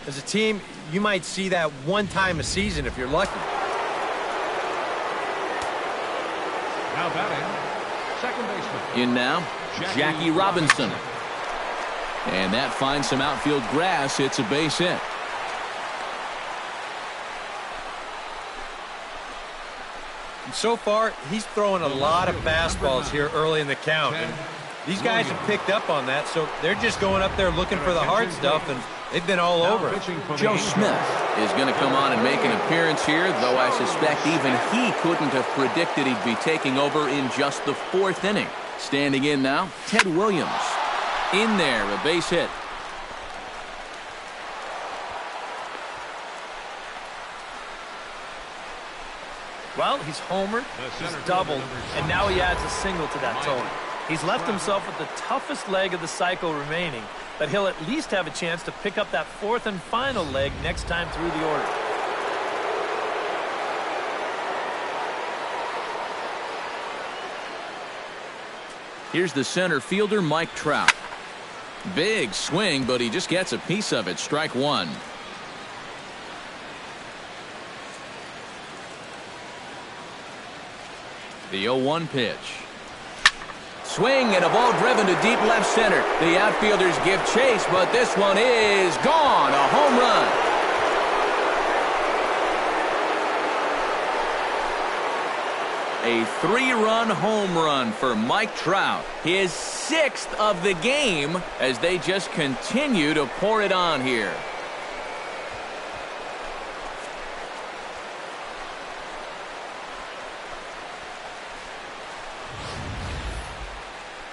As a team, you might see that one time a season if you're lucky. Now batting, second baseman. In now, Jackie Robinson. And that finds some outfield grass. It's a base hit. So far, he's throwing a lot of fastballs here early in the count. And these guys have picked up on that, so they're just going up there looking for the hard stuff, and they've been all over it. Joe Smith is going to come on and make an appearance here, though I suspect even he couldn't have predicted he'd be taking over in just the 4th inning. Standing in now, Ted Williams. In there, a base hit. Well, he's homered, he's doubled, and now he adds a single to that total. He's left himself with the toughest leg of the cycle remaining, but he'll at least have a chance to pick up that 4th and final leg next time through the order. Here's the center fielder, Mike Trout. Big swing, but he just gets a piece of it. Strike one. The 0-1 pitch. Swing and a ball driven to deep left center. The outfielders give chase, but this one is gone. A home run. A 3-run home run for Mike Trout. His 6th of the game as they just continue to pour it on here.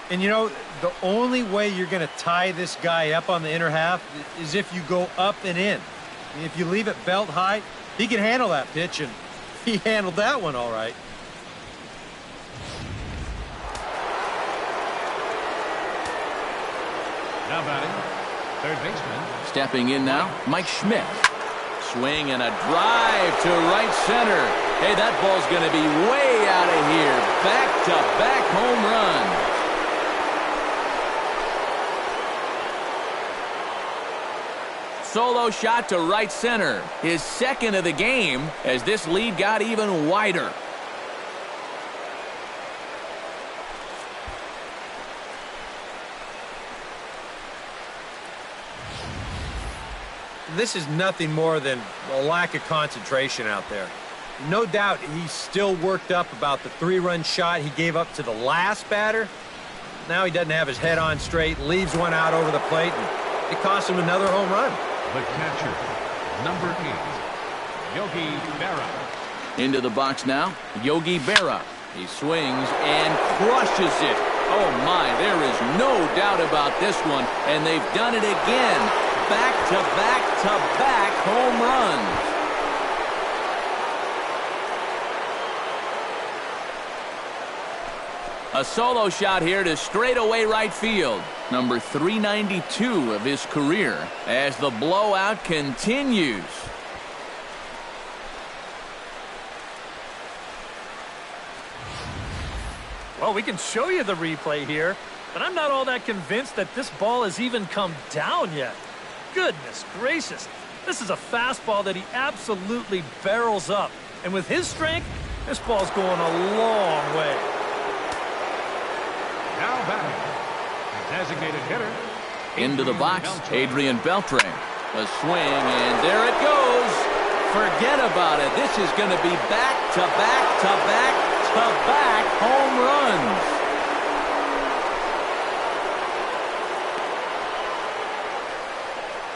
And you know, the only way you're going to tie this guy up on the inner half is if you go up and in. I mean, if you leave it belt high, he can handle that pitch, and he handled that one all right. Now batting, third baseman. Stepping in now, Mike Schmidt. Swing and a drive to right center. Hey, that ball's going to be way out of here. Back-to-back home run. Solo shot to right center. His 2nd of the game as this lead got even wider. This is nothing more than a lack of concentration out there. No doubt he's still worked up about the 3-run shot he gave up to the last batter. Now he doesn't have his head on straight, leaves one out over the plate, and it cost him another home run. The catcher, number 8, Yogi Berra. Into the box now, Yogi Berra. He swings and crushes it. Oh my, there is no doubt about this one, and they've done it again. Back-to-back-to-back home runs. A solo shot here to straightaway right field. Number 392 of his career as the blowout continues. Well, we can show you the replay here, but I'm not all that convinced that this ball has even come down yet. Goodness gracious. This is a fastball that he absolutely barrels up. And with his strength, this ball's going a long way. Now batting, the designated hitter. Into the box, Adrian Beltre. A swing, and there it goes. Forget about it. This is going to be back-to-back-to-back-to-back home runs.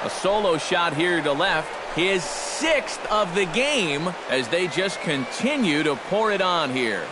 A solo shot here to left. His 6th of the game as they just continue to pour it on here.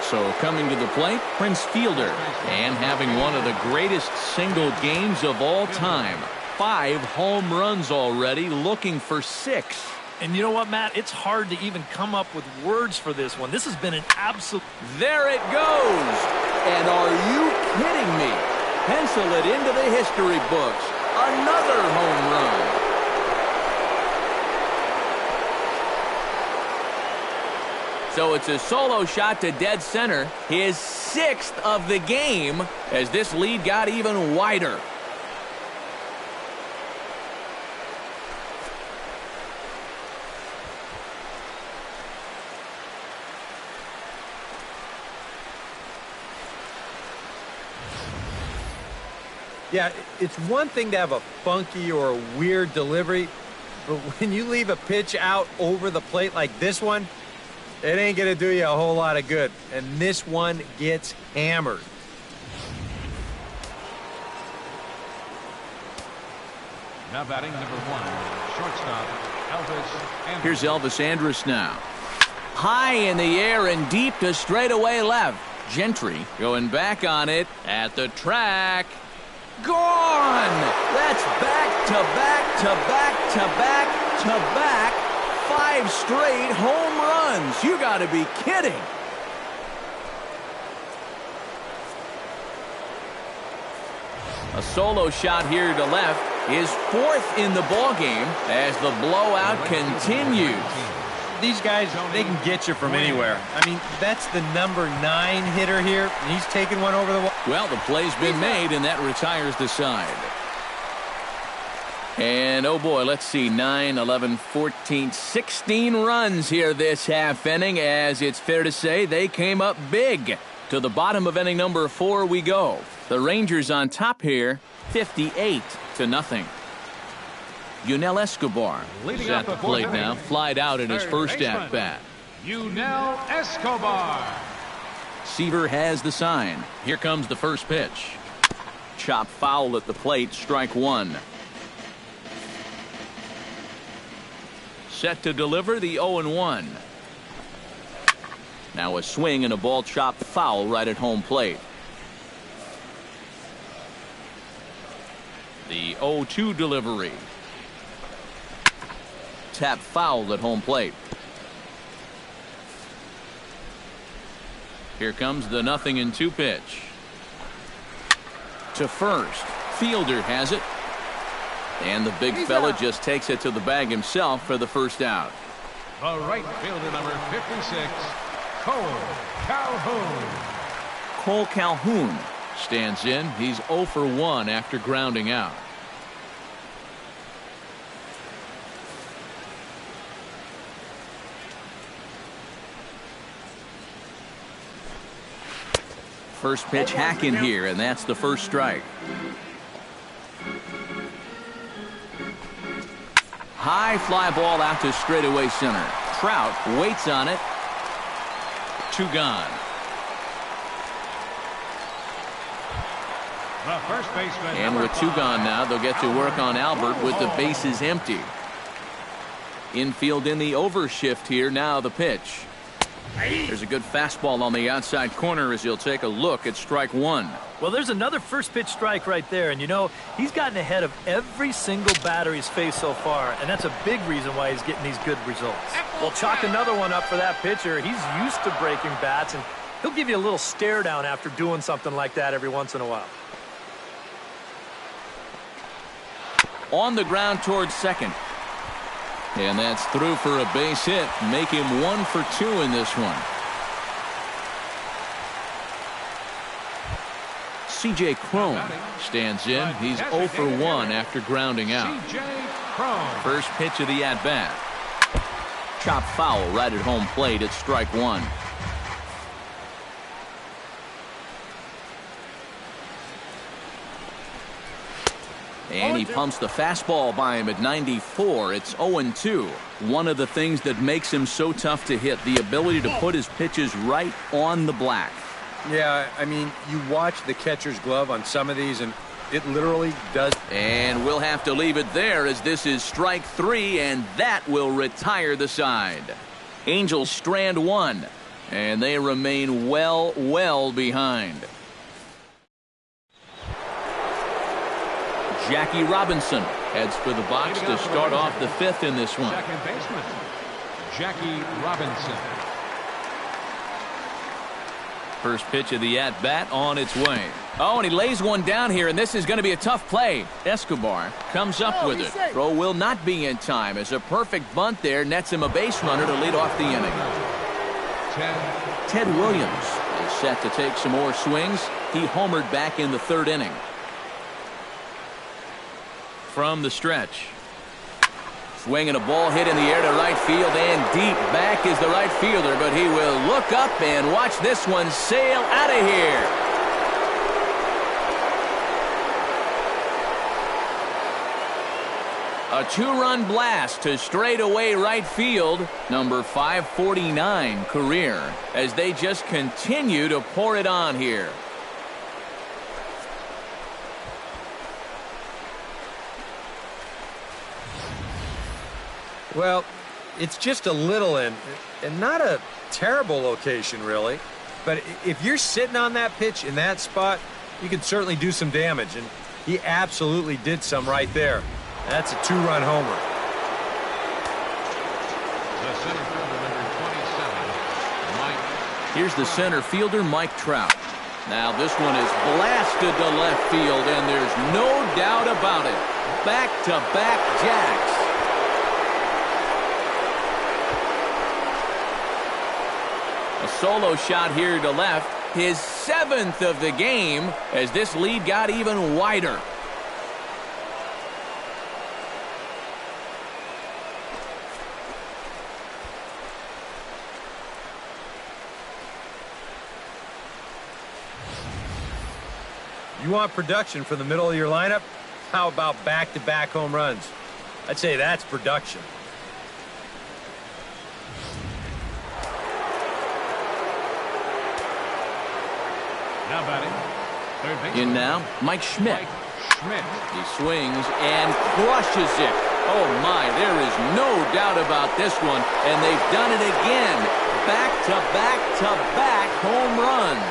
So coming to the plate, Prince Fielder, and having one of the greatest single games of all time. 5 home runs already, looking for 6. And you know what, Matt? It's hard to even come up with words for this one. This has been an absolute... There it goes! And are you kidding me? Pencil it into the history books. Another home run. So it's a solo shot to dead center. His 6th of the game as this lead got even wider. Yeah, it's one thing to have a funky or a weird delivery, but when you leave a pitch out over the plate like this one, it ain't going to do you a whole lot of good. And this one gets hammered. Now batting number 1, shortstop, Elvis Andrus. Here's Elvis Andrus now. High in the air and deep to straightaway left. Gentry going back on it at the track. Gone! That's back-to-back-to-back-to-back-to-back 5 straight home runs. You got to be kidding. A solo shot here to left. his 4th in the ballgame as the blowout continues. These guys, they can get you from anywhere. I mean, that's the number 9 hitter here, and he's taking one over the wall. Well, the play's been made, and that retires the side. And, oh boy, let's see, 9, 11, 14, 16 runs here this half inning, as it's fair to say they came up big. To the bottom of inning number 4 we go. The Rangers on top here, 58-0. Yunel Escobar is at the plate now, flied out in his first at-bat. Yunel Escobar. Seaver has the sign. Here comes the first pitch. Chop foul at the plate, strike 1. Set to deliver the 0-1. Now a swing and a ball chopped foul right at home plate. The 0-2 delivery. Tap foul at home plate. Here comes the 0-2 pitch. To first. Fielder has it. And the big fella just takes it to the bag himself for the first out. The right fielder, number 56, Cole Calhoun. Cole Calhoun stands in. He's 0 for 1 after grounding out. First pitch hack in here, and that's the first strike. High fly ball out to straightaway center. Trout waits on it. 2 gone. The first baseman. And with 2 gone now, they'll get to work on Albert with the bases empty. Infield in the overshift here. Now the pitch. There's a good fastball on the outside corner as he'll take a look at strike 1. Well, there's another first pitch strike right there. And, you know, he's gotten ahead of every single batter he's faced so far. And that's a big reason why he's getting these good results. Well, chalk another one up for that pitcher. He's used to breaking bats, and he'll give you a little stare down after doing something like that every once in a while. On the ground towards second. And that's through for a base hit. Make him 1 for 2 in this one. C.J. Cron stands in. He's 0 for 1 after grounding out. First pitch of the at-bat. Chop foul right at home plate at strike 1. And he pumps the fastball by him at 94. It's 0-2. One of the things that makes him so tough to hit, the ability to put his pitches right on the black. Yeah, I mean, you watch the catcher's glove on some of these, and it literally does. And we'll have to leave it there as this is strike 3, and that will retire the side. Angels strand 1, and they remain well behind. Jackie Robinson heads for the box to start off the 5th in this one. Second baseman, Jackie Robinson. First pitch of the at-bat on its way. Oh, and he lays one down here, and this is going to be a tough play. Escobar comes up with it. Throw will not be in time as a perfect bunt there nets him a base runner to lead off the inning. Ted Williams is set to take some more swings. He homered back in the 3rd inning. From the stretch. Swinging a ball hit in the air to right field, and deep back is the right fielder, but he will look up and watch this one sail out of here. A 2-run blast to straightaway right field, number 549 career, as they just continue to pour it on here. Well, it's just a little and not a terrible location, really. But if you're sitting on that pitch in that spot, you can certainly do some damage. And he absolutely did some right there. That's a 2-run homer. The center fielder, number 27, Mike. Here's the center fielder, Mike Trout. Now this one is blasted to left field, and there's no doubt about it. Back-to-back jacks. A solo shot here to left. His 7th of the game as this lead got even wider. You want production from the middle of your lineup? How about back-to-back home runs? I'd say that's production. Now batting, third base. In now, Mike Schmidt. Schmidt. He swings and crushes it. Oh my, there is no doubt about this one, and they've done it again. Back-to-back-to-back home runs.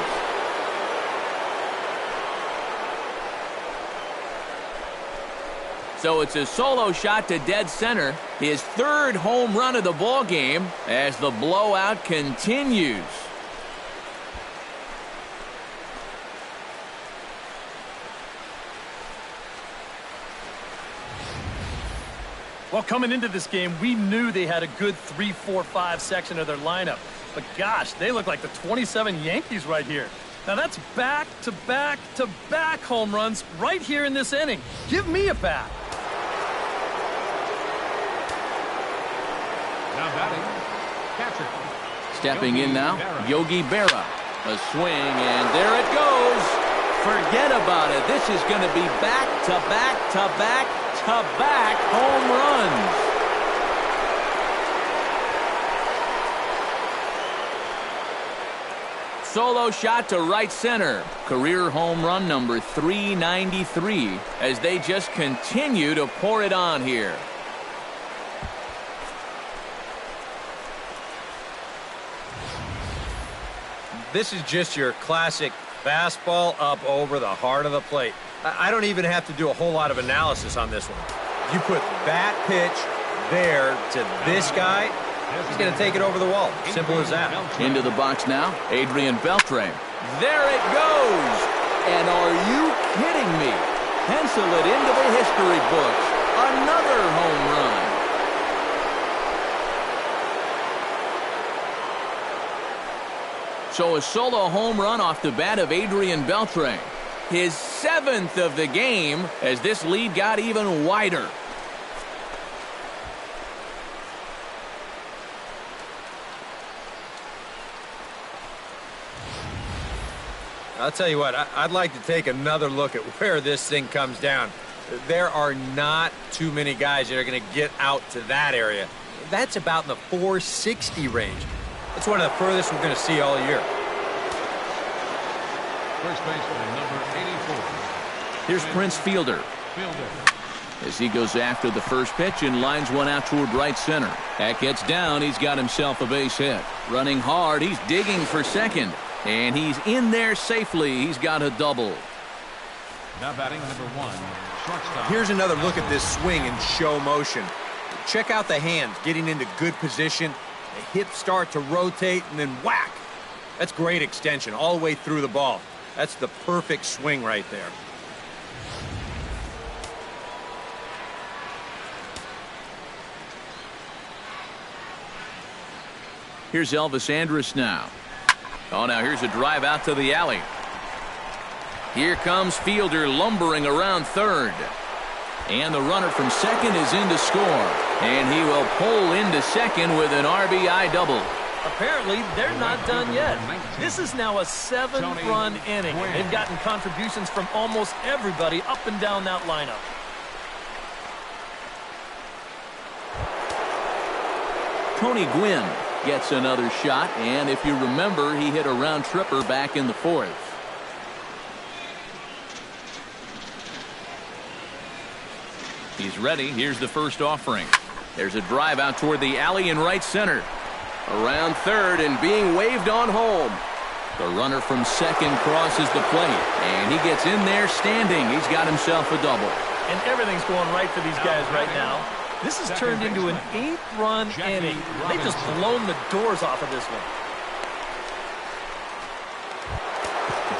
So it's a solo shot to dead center, his 3rd home run of the ball game as the blowout continues. Well, coming into this game, we knew they had a good 3-4-5 section of their lineup. But gosh, they look like the 27 Yankees right here. Now that's back-to-back-to-back home runs right here in this inning. Give me a bat. Now batting, catcher. Stepping in now, Yogi Berra. A swing, and there it goes. Forget about it. This is going to be back-to-back-to-back-to-back home runs. Solo shot to right center. Career home run number 393 as they just continue to pour it on here. This is just your classic fastball up over the heart of the plate. I don't even have to do a whole lot of analysis on this one. You put that pitch there to this guy, he's going to take it over the wall. Simple as that. Into the box now, Adrian Beltre. There it goes! And are you kidding me? Pencil it into the history books. Another home run. So a solo home run off the bat of Adrian Beltre. His 7th of the game as this lead got even wider. I'll tell you what, I'd like to take another look at where this thing comes down. There are not too many guys that are going to get out to that area. That's about in the 460 range. That's one of the furthest we're going to see all year. First baseman, number 84. Here's Prince Fielder. As he goes after the first pitch and lines one out toward right center. That gets down. He's got himself a base hit. Running hard. He's digging for second. And he's in there safely. He's got a double. Now batting number 1, shortstop. Here's another look at this swing in show motion. Check out the hands getting into good position. The hips start to rotate and then whack. That's great extension all the way through the ball. That's the perfect swing right there. Here's Elvis Andrus now. Oh, now here's a drive out to the alley. Here comes Fielder lumbering around third. And the runner from second is in to score. And he will pull into second with an RBI double. Apparently, they're not done yet. This is now a 7-run inning. They've gotten contributions from almost everybody up and down that lineup. Tony Gwynn gets another shot, and if you remember, he hit a round tripper back in the 4th. He's ready. Here's the first offering. There's a drive out toward the alley in right center. Around third and being waved on home. The runner from second crosses the plate, and he gets in there standing. He's got himself a double. And everything's going right for these guys right now. This has turned into an 8-run inning. They've just blown the doors off of this one.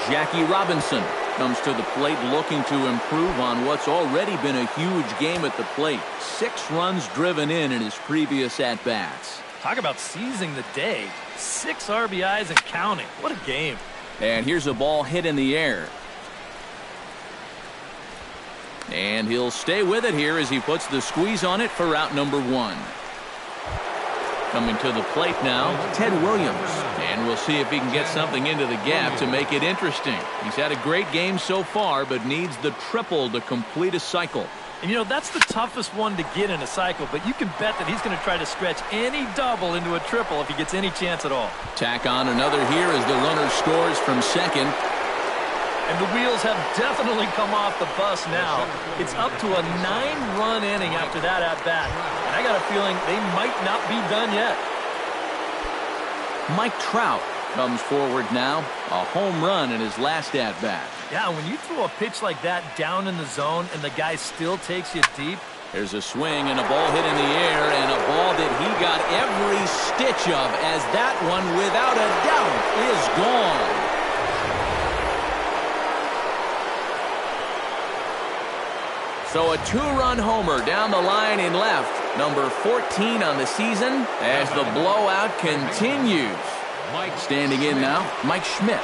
Jackie Robinson comes to the plate looking to improve on what's already been a huge game at the plate. 6 runs driven in his previous at-bats. Talk about seizing the day. 6 RBIs and counting. What a game. And here's a ball hit in the air. And he'll stay with it here as he puts the squeeze on it for out number 1. Coming to the plate now, Ted Williams. And we'll see if he can get something into the gap to make it interesting. He's had a great game so far, but needs the triple to complete a cycle. And you know, that's the toughest one to get in a cycle, but you can bet that he's going to try to stretch any double into a triple if he gets any chance at all. Tack on another here as the runner scores from second. And the wheels have definitely come off the bus now. It's up to a 9-run inning after that at-bat. And I got a feeling they might not be done yet. Mike Trout comes forward now. A home run in his last at-bat. Yeah, when you throw a pitch like that down in the zone and the guy still takes you deep. There's a swing and a ball hit in the air, and a ball that he got every stitch of, as that one, without a doubt, is gone. So a 2-run homer down the line in left. Number 14 on the season as the blowout continues. Standing in now, Mike Schmidt.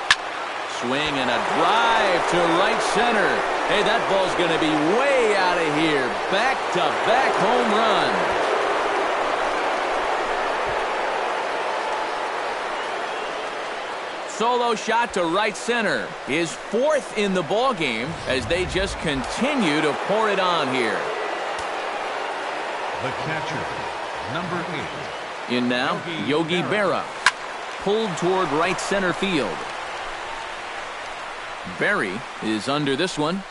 Swing and a drive to right center. Hey, that ball's going to be way out of here. Back-to-back home run. Solo shot to right center. His 4th in the ball game as they just continue to pour it on here. The catcher, number 8. In now, Yogi Berra. Pulled toward right center field. Berry is under this one.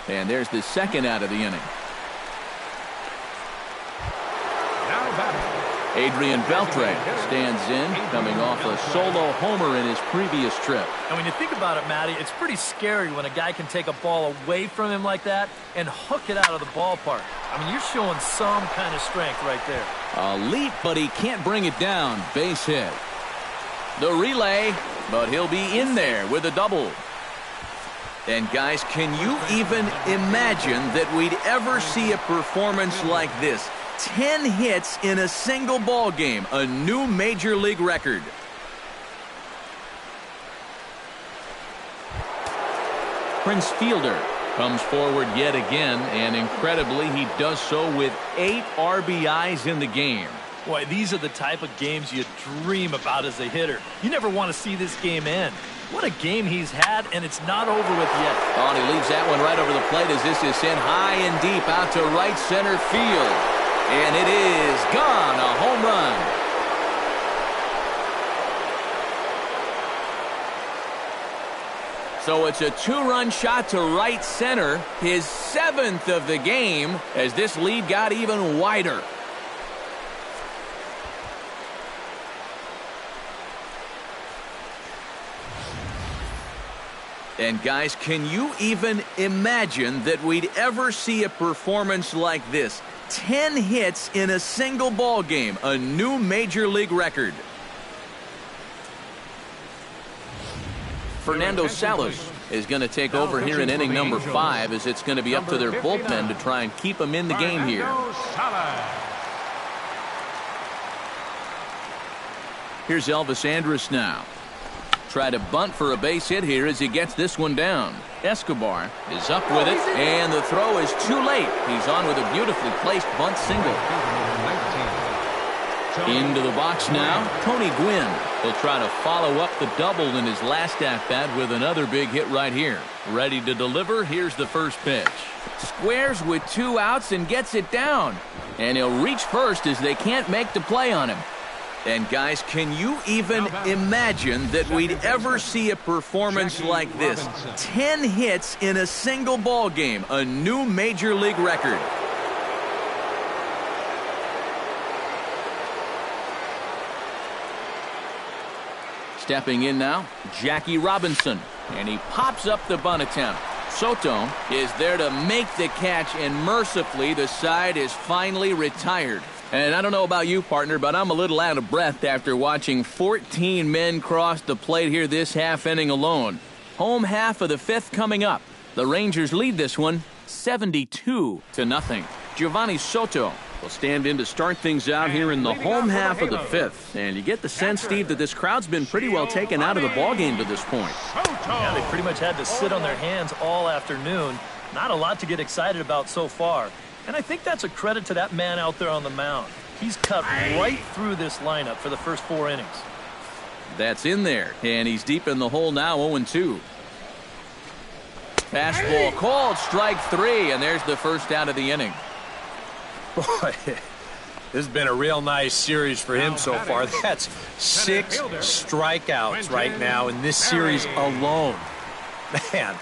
And there's the second out of the inning. Now batting. Adrian Beltre stands in, coming off a solo homer in his previous trip. And when you think about it, Matty, it's pretty scary when a guy can take a ball away from him like that and hook it out of the ballpark. I mean, you're showing some kind of strength right there. A leap, but he can't bring it down. Base hit. The relay, but he'll be in there with a double. And guys, can you even imagine that we'd ever see a performance like this? 10 hits in a single ball game, a new major league record. Prince Fielder comes forward yet again, and incredibly, he does so with 8 RBIs in the game. Boy, these are the type of games you dream about as a hitter. You never want to see this game end. What a game he's had, and it's not over with yet. Oh, and he leaves that one right over the plate as this is sent high and deep out to right center field. And it is gone, a home run. So it's a 2-run shot to right center, his 7th of the game, as this lead got even wider. And guys, can you even imagine that we'd ever see a performance like this? 10 hits in a single ball game, a new major league record. Fernando Salas is going to take over here in inning number 5, as it's going to be up to their bullpen to try and keep him in the game here. Here's Elvis Andrus now. Try to bunt for a base hit here as he gets this one down. Escobar is up with it, and the throw is too late. He's on with a beautifully placed bunt single. Into the box now, Tony Gwynn. He'll try to follow up the double in his last at-bat with another big hit right here. Ready to deliver, here's the first pitch. Squares with 2 outs and gets it down. And he'll reach first as they can't make the play on him. And guys, can you even imagine that we'd ever see a performance like this? 10 hits in a single ball game, a new major league record. Stepping in now, Jackie Robinson, and he pops up the bunt attempt. Soto is there to make the catch, and mercifully the side is finally retired. And I don't know about you, partner, but I'm a little out of breath after watching 14 men cross the plate here this half inning alone. Home half of the fifth coming up. The Rangers lead this one 72-0. Giovanni Soto will stand in to start things out here in the home half of the fifth. And you get the sense, Steve, that this crowd's been pretty well taken out of the ballgame to this point. Yeah, they pretty much had to sit on their hands all afternoon. Not a lot to get excited about so far. And I think that's a credit to that man out there on the mound. He's cut right through this lineup for the first 4 innings. That's in there, and he's deep in the hole now, 0-2. Fastball called, strike 3, and there's the first out of the inning. Boy, this has been a real nice series for him so far. That's 6 strikeouts right now in this series alone. Man,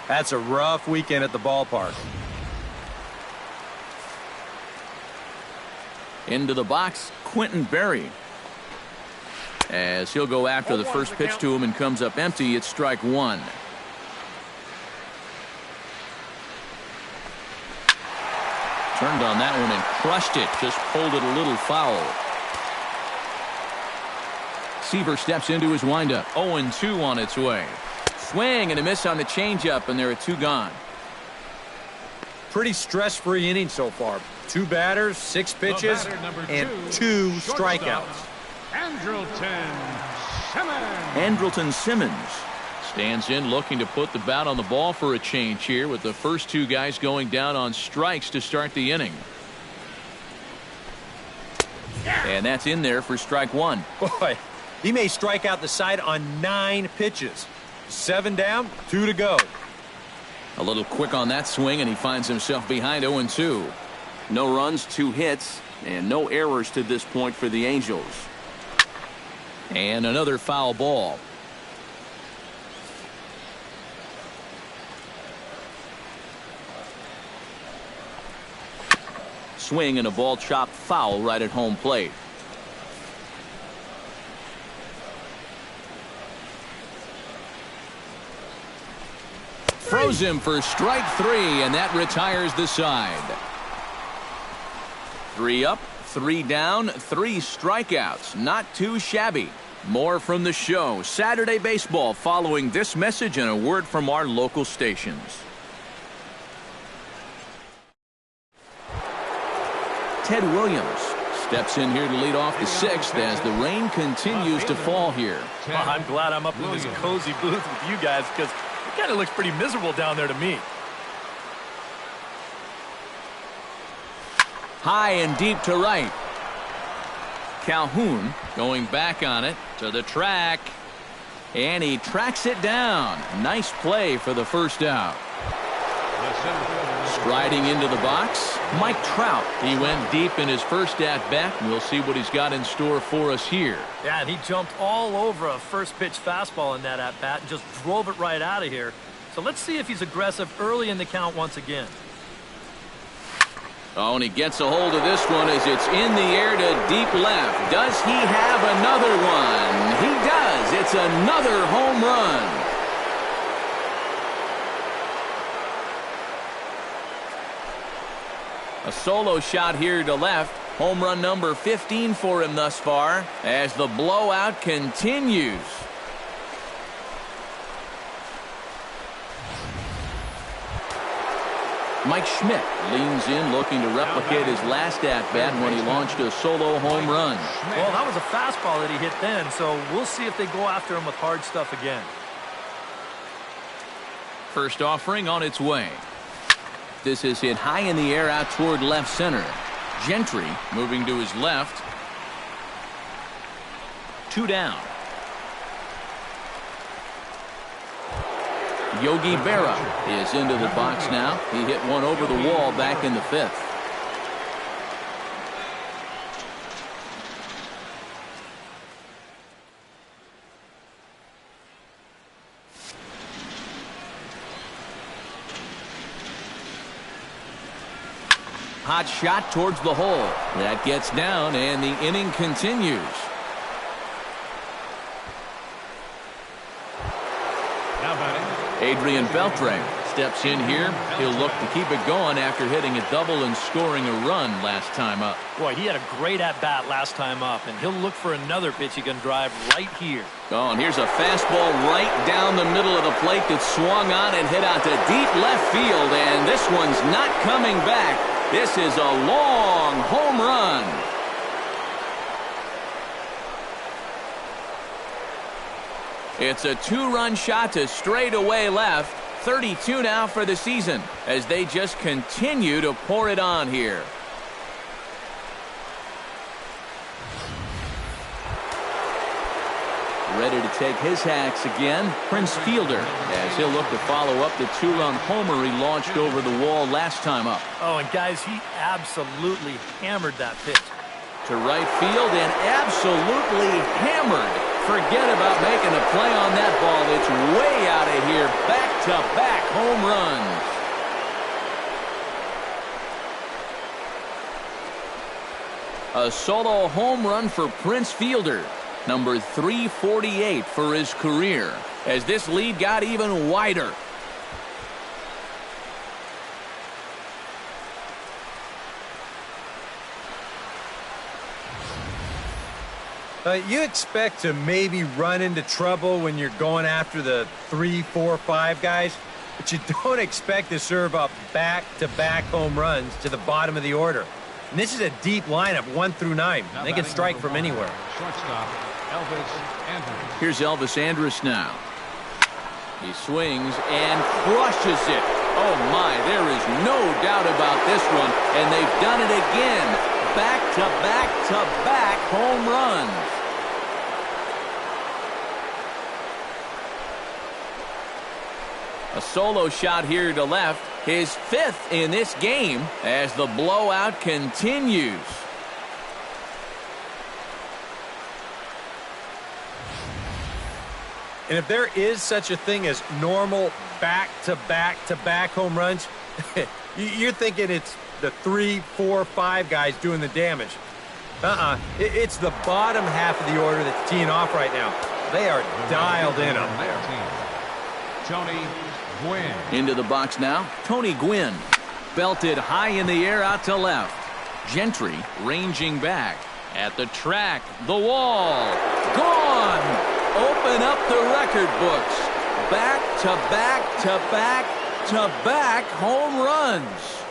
that's a rough weekend at the ballpark. Into the box, Quentin Berry. As he'll go after the first pitch to him and comes up empty, it's strike 1. Turned on that one and crushed it. Just pulled it a little foul. Seaver steps into his windup. 0-2 on its way. Swing and a miss on the changeup, and there are 2 gone. Pretty stress-free inning so far. 2 batters, 6 pitches, and 2 strikeouts. Andrelton Simmons stands in looking to put the bat on the ball for a change here with the first 2 guys going down on strikes to start the inning. And that's in there for strike 1. Boy, he may strike out the side on 9 pitches. 7 down, 2 to go. A little quick on that swing, and he finds himself behind 0-2. No runs, 2 hits, and no errors to this point for the Angels. And another foul ball. Swing and a ball chopped foul right at home plate. Throws him for strike 3, and that retires the side. 3 up, 3 down, 3 strikeouts. Not too shabby. More from the show. Saturday Baseball following this message and a word from our local stations. Ted Williams steps in here to lead off the 6th as the rain continues to fall here. Well, I'm glad I'm up in this cozy booth with you guys because it kind of looks pretty miserable down there to me. High and deep to right. Calhoun going back on it to the track. And he tracks it down. Nice play for the first out. Striding into the box, Mike Trout. He went deep in his first at-bat. We'll see what he's got in store for us here. Yeah, and he jumped all over a first-pitch fastball in that at-bat and just drove it right out of here. So let's see if he's aggressive early in the count once again. Oh, and he gets a hold of this one as it's in the air to deep left. Does he have another one? He does. It's another home run. A solo shot here to left. Home run number 15 for him thus far as the blowout continues. Mike Schmidt leans in looking to replicate his last at-bat when he launched a solo home run. Well, that was a fastball that he hit then, so we'll see if they go after him with hard stuff again. First offering on its way. This is hit high in the air out toward left center. Gentry moving to his left. 2 down. Yogi Berra is into the box now. He hit one over the wall back in the 5th. Hot shot towards the hole. That gets down, and the inning continues. Adrian Beltre steps in here. He'll look to keep it going after hitting a double and scoring a run last time up. Boy, he had a great at-bat last time up, and he'll look for another pitch he can drive right here. Oh, and here's a fastball right down the middle of the plate that swung on and hit out to deep left field, and this one's not coming back. This is a long home run. It's a two-run shot to straightaway left. 32 now for the season as they just continue to pour it on here. Ready to take his hacks again, Prince Fielder, as he'll look to follow up the two-run homer he launched over the wall last time up. Oh, and guys, he absolutely hammered that pitch. To right field and absolutely hammered. Forget about making a play on that ball. It's way out of here. Back-to-back home runs. A solo home run for Prince Fielder. Number 348 for his career. As this lead got even wider. You expect to maybe run into trouble when you're going after the 3, 4, 5 guys, but you don't expect to serve up back-to-back home runs to the bottom of the order. And this is a deep lineup, 1 through 9. They can strike from anywhere. Shortstop, Elvis Andrus. Here's Elvis Andrus now. He swings and crushes it. Oh my, there is no doubt about this one, and they've done it again. Back-to-back-to-back home runs. A solo shot here to left, his 5th in this game as the blowout continues. And if there is such a thing as normal back-to-back-to-back home runs, you're thinking it's the 3, 4, 5 guys doing the damage. It's the bottom half of the order that's teeing off right now. They are dialed in up there. Tony Gwynn. Into the box now, Tony Gwynn. Belted high in the air out to left. Gentry ranging back. At the track, the wall. Gone! Open up the record books. Back-to-back-to-back-to-back home runs.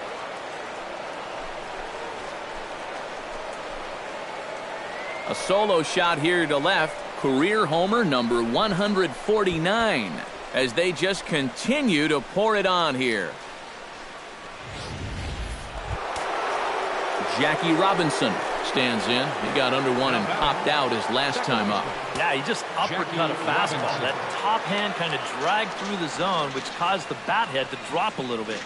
A solo shot here to left. Career homer number 149 as they just continue to pour it on here. Jackie Robinson stands in. He got under one and popped out his last time up. Yeah, he just uppercut a fastball. That top hand kind of dragged through the zone, which caused the bat head to drop a little bit.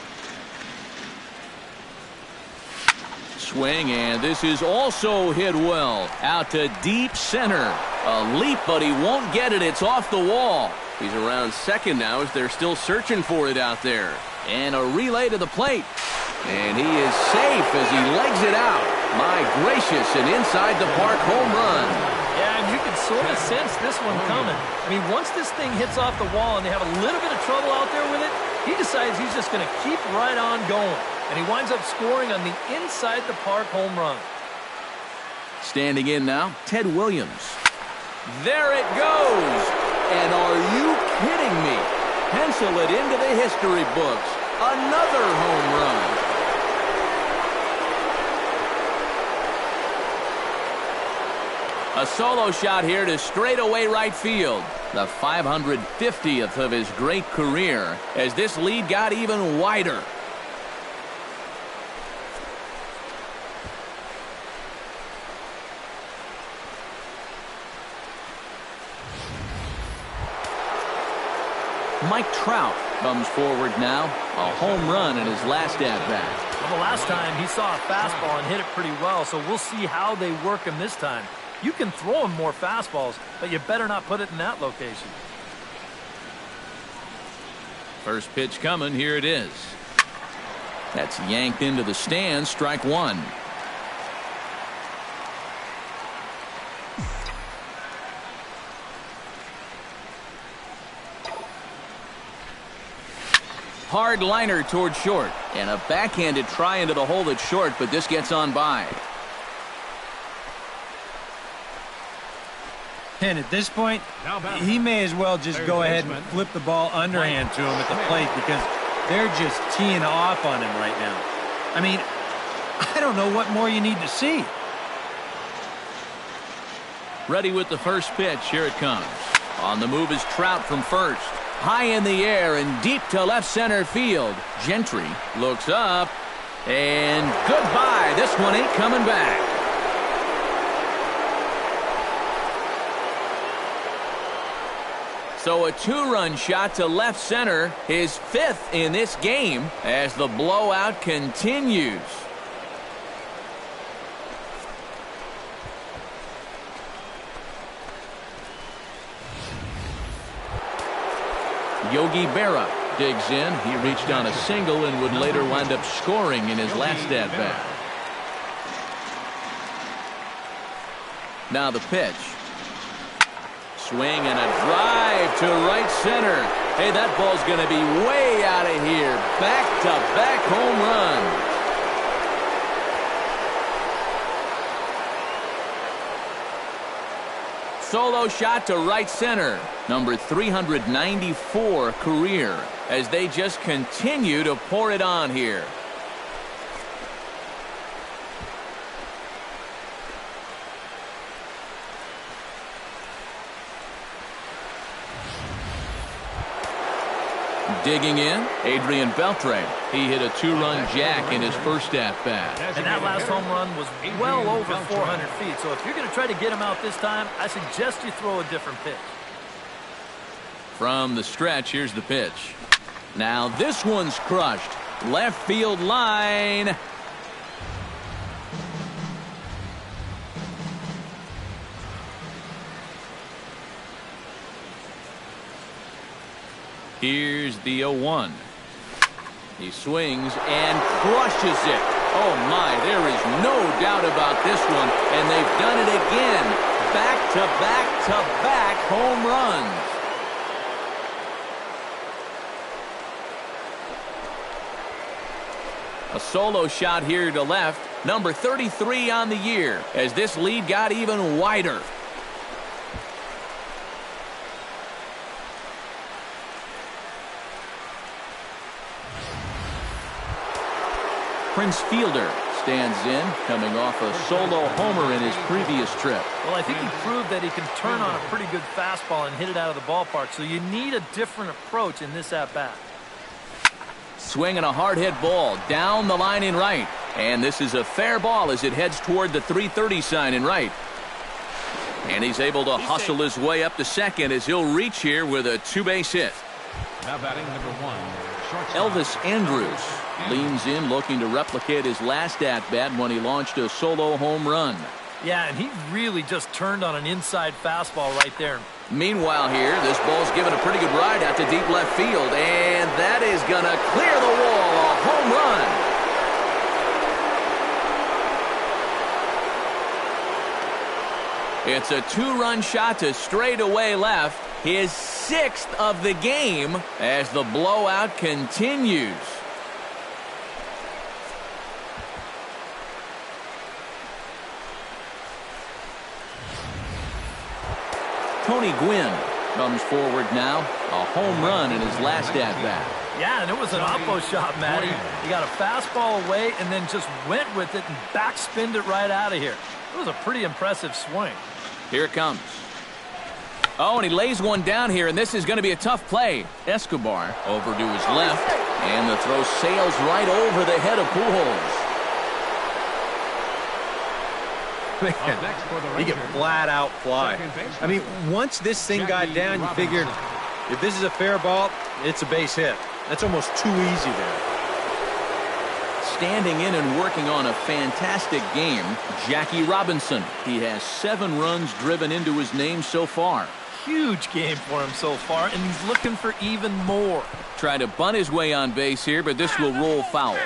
Swing, and this is also hit well. Out to deep center. A leap, but he won't get it. It's off the wall. He's around second now as they're still searching for it out there. And a relay to the plate. And he is safe as he legs it out. My gracious, an inside the park home run. Yeah, and you can sort of sense this one coming. I mean, once this thing hits off the wall and they have a little bit of trouble out there with it, he decides he's just going to keep right on going. And he winds up scoring on the inside the park home run. Standing in now, Ted Williams. There it goes. And are you kidding me? Pencil it into the history books. Another home run. A solo shot here to straightaway right field. The 550th of his great career as this lead got even wider. Mike Trout comes forward now. A home run in his last at-bat. Well, the last time he saw a fastball and hit it pretty well, so we'll see how they work him this time. You can throw him more fastballs, but you better not put it in that location. First pitch coming. Here it is. That's yanked into the stands. Strike one. Hard liner toward short. And a backhanded try into the hole that's short, but this gets on by. And at this point, he may as well just go ahead and flip the ball underhand to him at the plate because they're just teeing off on him right now. I mean, I don't know what more you need to see. Ready with the first pitch. Here it comes. On the move is Trout from first. High in the air and deep to left center field. Gentry looks up. And goodbye. This one ain't coming back. So a two-run shot to left center, his fifth in this game as the blowout continues. Yogi Berra digs in. He reached on a single and would later wind up scoring in his last at-bat. Now the pitch. Swing and a drive to right center. Hey, that ball's going to be way out of here. Back-to-back home run. Solo shot to right center. Number 394 career as they just continue to pour it on here. Digging in, Adrian Beltre. He hit a two-run jack in his first at-bat. And that last home run was well over 400 feet. So if you're going to try to get him out this time, I suggest you throw a different pitch. From the stretch, here's the pitch. Now this one's crushed. Left field line. Here's the 0-1. He swings and crushes it. Oh my, there is no doubt about this one. And they've done it again. Back-to-back-to-back home runs. A solo shot here to left. Number 33 on the year as this lead got even wider. Prince Fielder stands in, coming off a solo homer in his previous trip. Well, I think he proved that he can turn on a pretty good fastball and hit it out of the ballpark, so you need a different approach in this at-bat. Swinging a hard hit ball down the line in right. And this is a fair ball as it heads toward the 330 sign in right. And he's able to hustle his way up to second as he'll reach here with a two-base hit. Now batting number 1. Elvis Andrus leans in looking to replicate his last at-bat when he launched a solo home run. Yeah, and he really just turned on an inside fastball right there. Meanwhile here, this ball's given a pretty good ride out to deep left field, and that is going to clear the wall. A home run. It's a two-run shot to straightaway left, his sixth of the game as the blowout continues. Tony Gwynn comes forward now, a home run in his last at-bat. Yeah, and it was an oppo shot, Matty. He got a fastball away and then just went with it and backspinned it right out of here. It was a pretty impressive swing. Here it comes. Oh, and he lays one down here, and this is going to be a tough play. Escobar over to his left, and the throw sails right over the head of Pujols. Man, he can flat out fly. I mean, once this thing got down, you figured if this is a fair ball, it's a base hit. That's almost too easy there. Standing in and working on a fantastic game, Jackie Robinson. He has 7 runs driven into his name so far. Huge game for him so far, and he's looking for even more. Try to bunt his way on base here, but this will roll foul.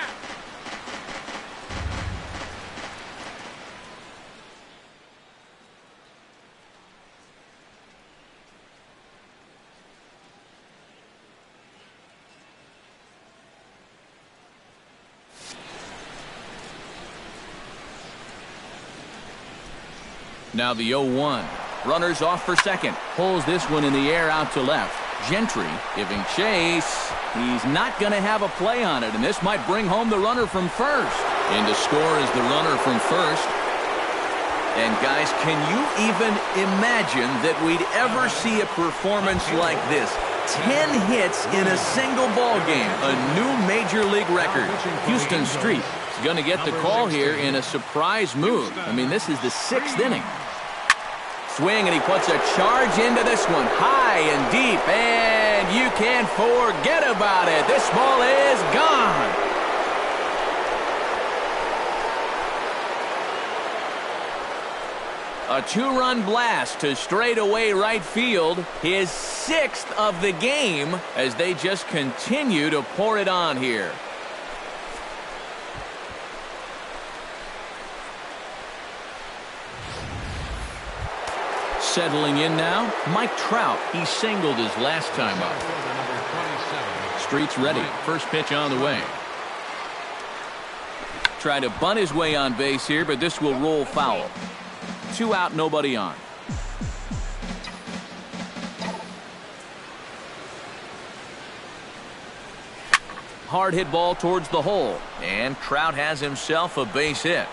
Now the 0-1. Runners off for second. Pulls this one in the air out to left. Gentry giving chase. He's not going to have a play on it, and this might bring home the runner from first. In to score is the runner from first. And guys, can you even imagine that we'd ever see a performance like this? 10 hits in a single ball game. A new major league record. Houston Street is going to get the call here in a surprise move. I mean, this is the 6th inning. Swing, and he puts a charge into this one. High and deep, and you can't forget about it. This ball is gone. A 2-run blast to straightaway right field. His 6th of the game as they just continue to pour it on here. Settling in now, Mike Trout. He singled his last time up. Street's ready. First pitch on the way. Try to bunt his way on base here, but this will roll foul. 2 out, nobody on. Hard hit ball towards the hole, and Trout has himself a base hit.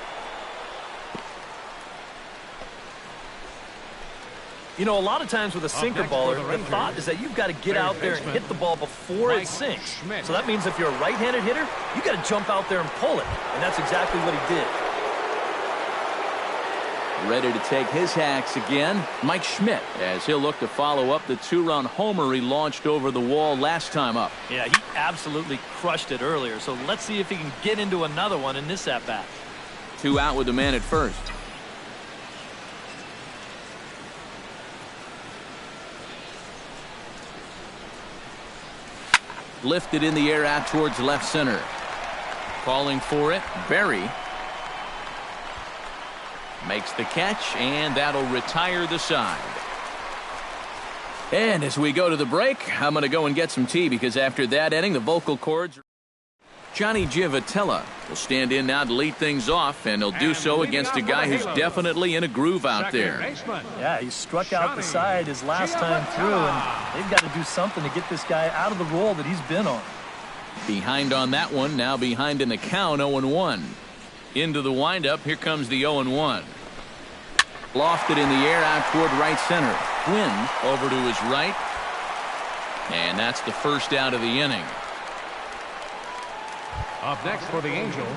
You know, a lot of times with a sinker baller, the thought is that you've got to get out there and hit the ball before it sinks. So that means if you're a right-handed hitter, you got to jump out there and pull it. And that's exactly what he did. Ready to take his hacks again, Mike Schmidt, as he'll look to follow up the 2-run homer he launched over the wall last time up. Yeah, he absolutely crushed it earlier. So let's see if he can get into another one in this at-bat. 2 out with the man at first. Lifted in the air out towards left center. Calling for it, Berry. Makes the catch, and that'll retire the side. And as we go to the break, I'm going to go and get some tea, because after that inning, the vocal cords. Johnny Giavotella will stand in now to lead things off, and he'll do so against a guy who's definitely in a groove out there. Yeah, he struck out the side his last time through, and they've got to do something to get this guy out of the role that he's been on. Behind on that one, now behind in the count, 0-1. Into the windup, here comes the 0-1. Lofted in the air out toward right center. Quinn over to his right. And that's the first out of the inning. Up next for the Angels,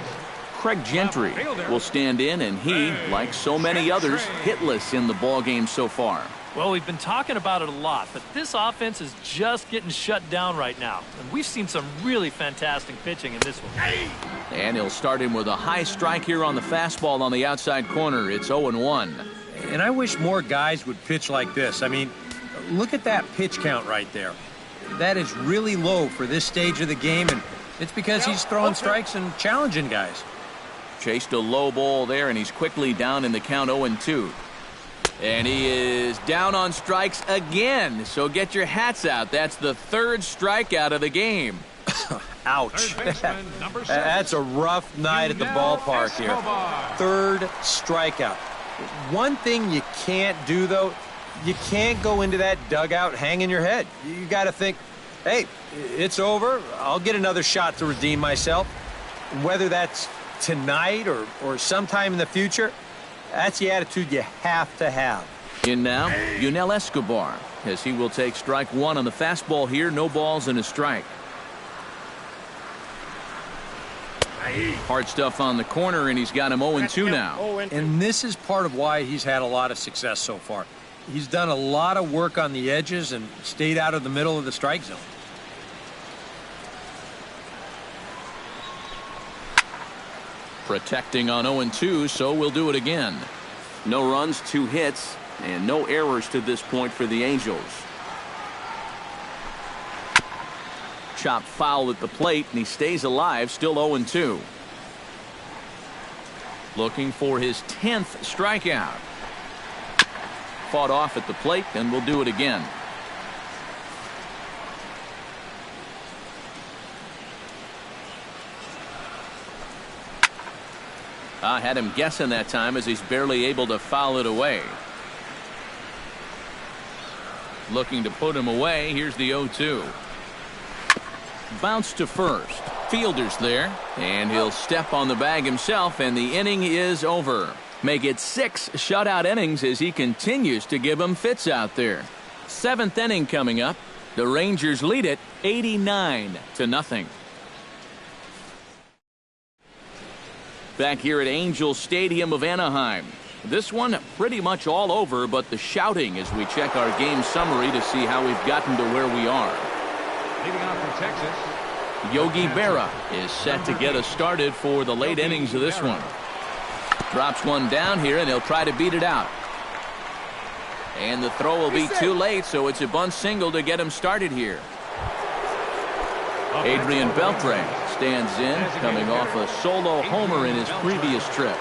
Craig Gentry will stand in, and he, like so many others, hitless in the ballgame so far. Well, we've been talking about it a lot, but this offense is just getting shut down right now. And we've seen some really fantastic pitching in this one. And he'll start him with a high strike here on the fastball on the outside corner. It's 0-1. And I wish more guys would pitch like this. I mean, look at that pitch count right there. That is really low for this stage of the game, and it's because he's throwing strikes and challenging guys. Chased a low ball there, and he's quickly down in the count 0-2. And he is down on strikes again. So get your hats out. That's the 3rd strikeout of the game. Ouch. That's a rough night at the ballpark here. 3rd strikeout. One thing you can't do, though, you can't go into that dugout hanging your head. You got to think, hey, it's over. I'll get another shot to redeem myself. Whether that's tonight or sometime in the future, that's the attitude you have to have. In now, Yunel Escobar, as he will take strike 1 on the fastball here. No balls and a strike. Hard stuff on the corner, and he's got him 0-2 now. And this is part of why he's had a lot of success so far. He's done a lot of work on the edges and stayed out of the middle of the strike zone. Protecting on 0-2, so we'll do it again. No runs, 2 hits, and no errors to this point for the Angels. Chopped foul at the plate, and he stays alive, still 0-2. Looking for his 10th strikeout. Fought off at the plate, and we'll do it again. I had him guessing that time as he's barely able to foul it away. Looking to put him away. Here's the 0-2. Bounce to first. Fielder's there, and he'll step on the bag himself, and the inning is over. Make it 6 shutout innings as he continues to give them fits out there. 7th inning coming up. The Rangers lead it 89-0. Back here at Angel Stadium of Anaheim. This one pretty much all over, but the shouting as we check our game summary to see how we've gotten to where we are. Leading off from Texas, Yogi Berra is set to get us started for the late innings of this one. Drops one down here, and he'll try to beat it out. And the throw will be too late, so it's a bunt single to get him started here. Adrian Beltre stands in, coming off a solo homer in his previous trip.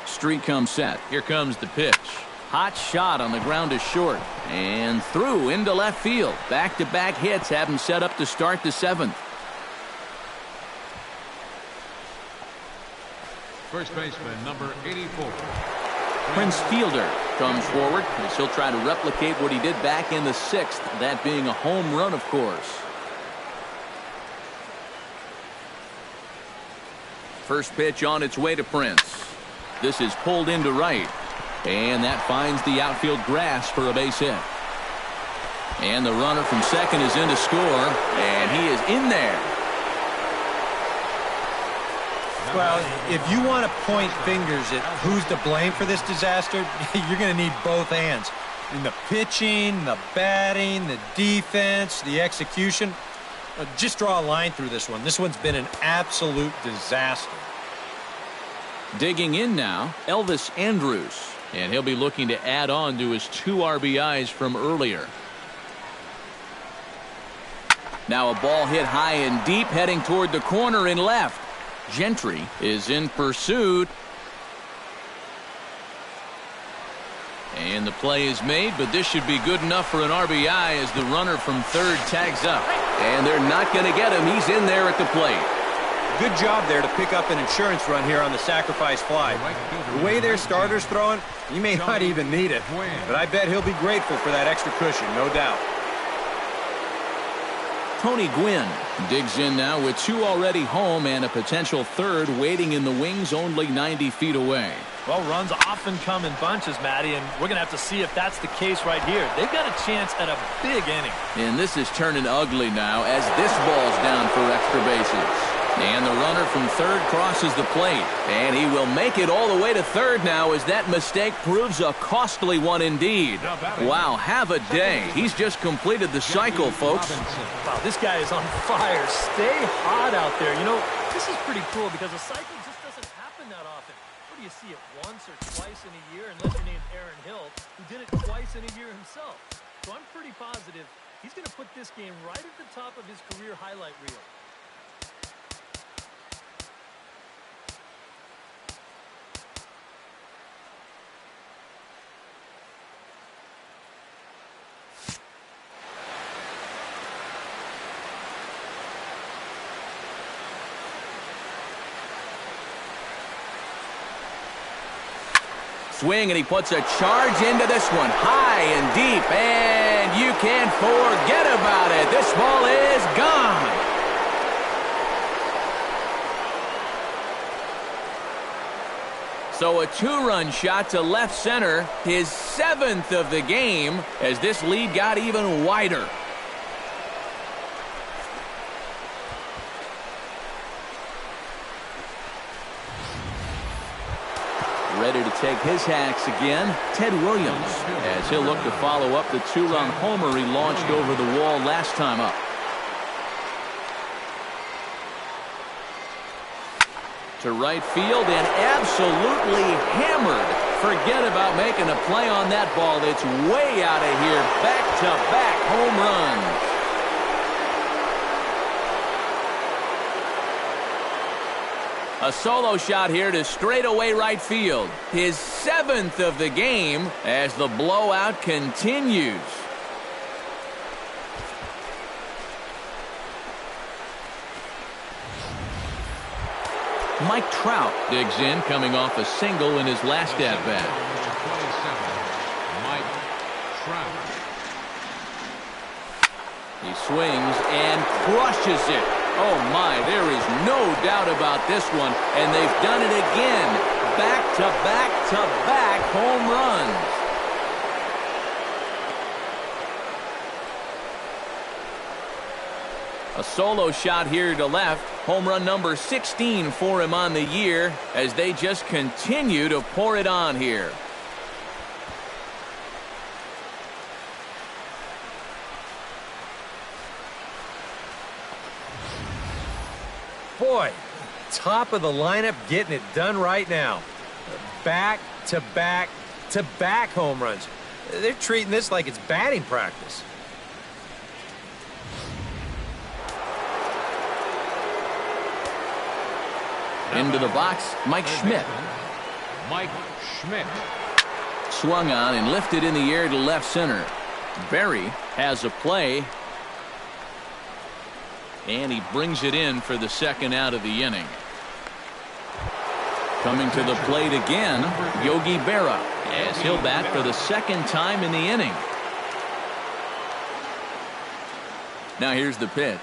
Streak comes set. Here comes the pitch. Hot shot on the ground is short. And through into left field. Back-to-back hits have him set up to start the 7th. first baseman, number 84. Prince Fielder comes forward as he'll try to replicate what he did back in the 6th, that being a home run, of course. First pitch on its way to Prince. This is pulled into right. And that finds the outfield grass for a base hit. And the runner from second is in to score. And he is in there. Well, if you want to point fingers at who's to blame for this disaster, you're going to need both hands. In the pitching, the batting, the defense, the execution. Just draw a line through this one. This one's been an absolute disaster. Digging in now, Elvis Andrus. And he'll be looking to add on to his 2 RBIs from earlier. Now a ball hit high and deep, heading toward the corner in left. Gentry is in pursuit. And the play is made, but this should be good enough for an RBI as the runner from third tags up. And they're not going to get him. He's in there at the plate. Good job there to pick up an insurance run here on the sacrifice fly. The way their starter's throwing, he may not even need it. But I bet he'll be grateful for that extra cushion, no doubt. Tony Gwynn digs in now with 2 already home and a potential third waiting in the wings only 90 feet away. Well, runs often come in bunches, Matty, and we're going to have to see if that's the case right here. They've got a chance at a big inning. And this is turning ugly now as this ball's down for extra bases. And the runner from third crosses the plate. And he will make it all the way to third now as that mistake proves a costly one indeed. Wow, have a day. He's just completed the cycle, folks. Wow, this guy is on fire. Stay hot out there. You know, this is pretty cool because a cycle just doesn't happen that often. What do you see it once or twice in a year, unless your name's Aaron Hill, who did it twice in a year himself. So I'm pretty positive he's going to put this game right at the top of his career highlight reel. Swing, and he puts a charge into this one, high and deep, and you can't forget about it. This ball is gone. So a 2-run shot to left center, his 7th of the game, as this lead got even wider. Ready to take his hacks again, Ted Williams, as he'll look to follow up the 2-run homer he launched over the wall last time up. To right field and absolutely hammered. Forget about making a play on that ball. It's way out of here. Back-to-back home runs. A solo shot here to straightaway right field. His 7th of the game as the blowout continues. Mike Trout digs in, coming off a single in his last at-bat. Mike Trout. He swings and crushes it. Oh my, there is no doubt about this one, and they've done it again. Back-to-back-to-back home runs. A solo shot here to left. Home run number 16 for him on the year as they just continue to pour it on here. Boy, top of the lineup getting it done right now. Back-to-back-to-back home runs. They're treating this like it's batting practice. Into the box, Mike Schmidt. Mike Schmidt. Swung on and lifted in the air to left center. Berry has a play. And he brings it in for the second out of the inning. Coming to the plate again, Yogi Berra, as he'll bat for the second time in the inning. Now here's the pitch.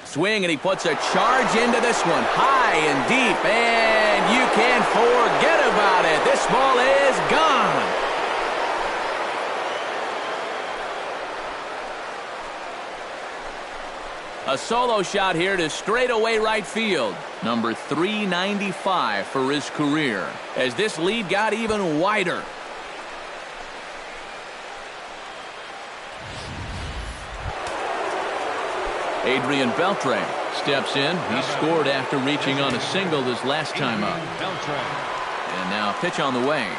Swing, and he puts a charge into this one, high and deep, and you can't forget about it. This ball is gone. A solo shot here to straightaway right field. Number 395 for his career, as this lead got even wider. Adrian Beltre steps in. He scored after reaching on a single his last time up. And now pitch on the way.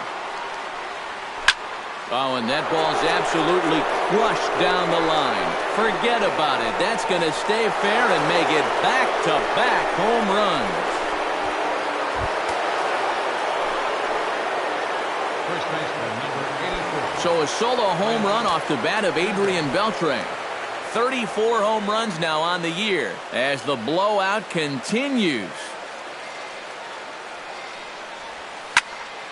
Oh, and that ball's absolutely crushed down the line. Forget about it. That's going to stay fair and make it back-to-back home runs. First baseman, number 84. So a solo home run off the bat of Adrian Beltre. 34 home runs now on the year as the blowout continues.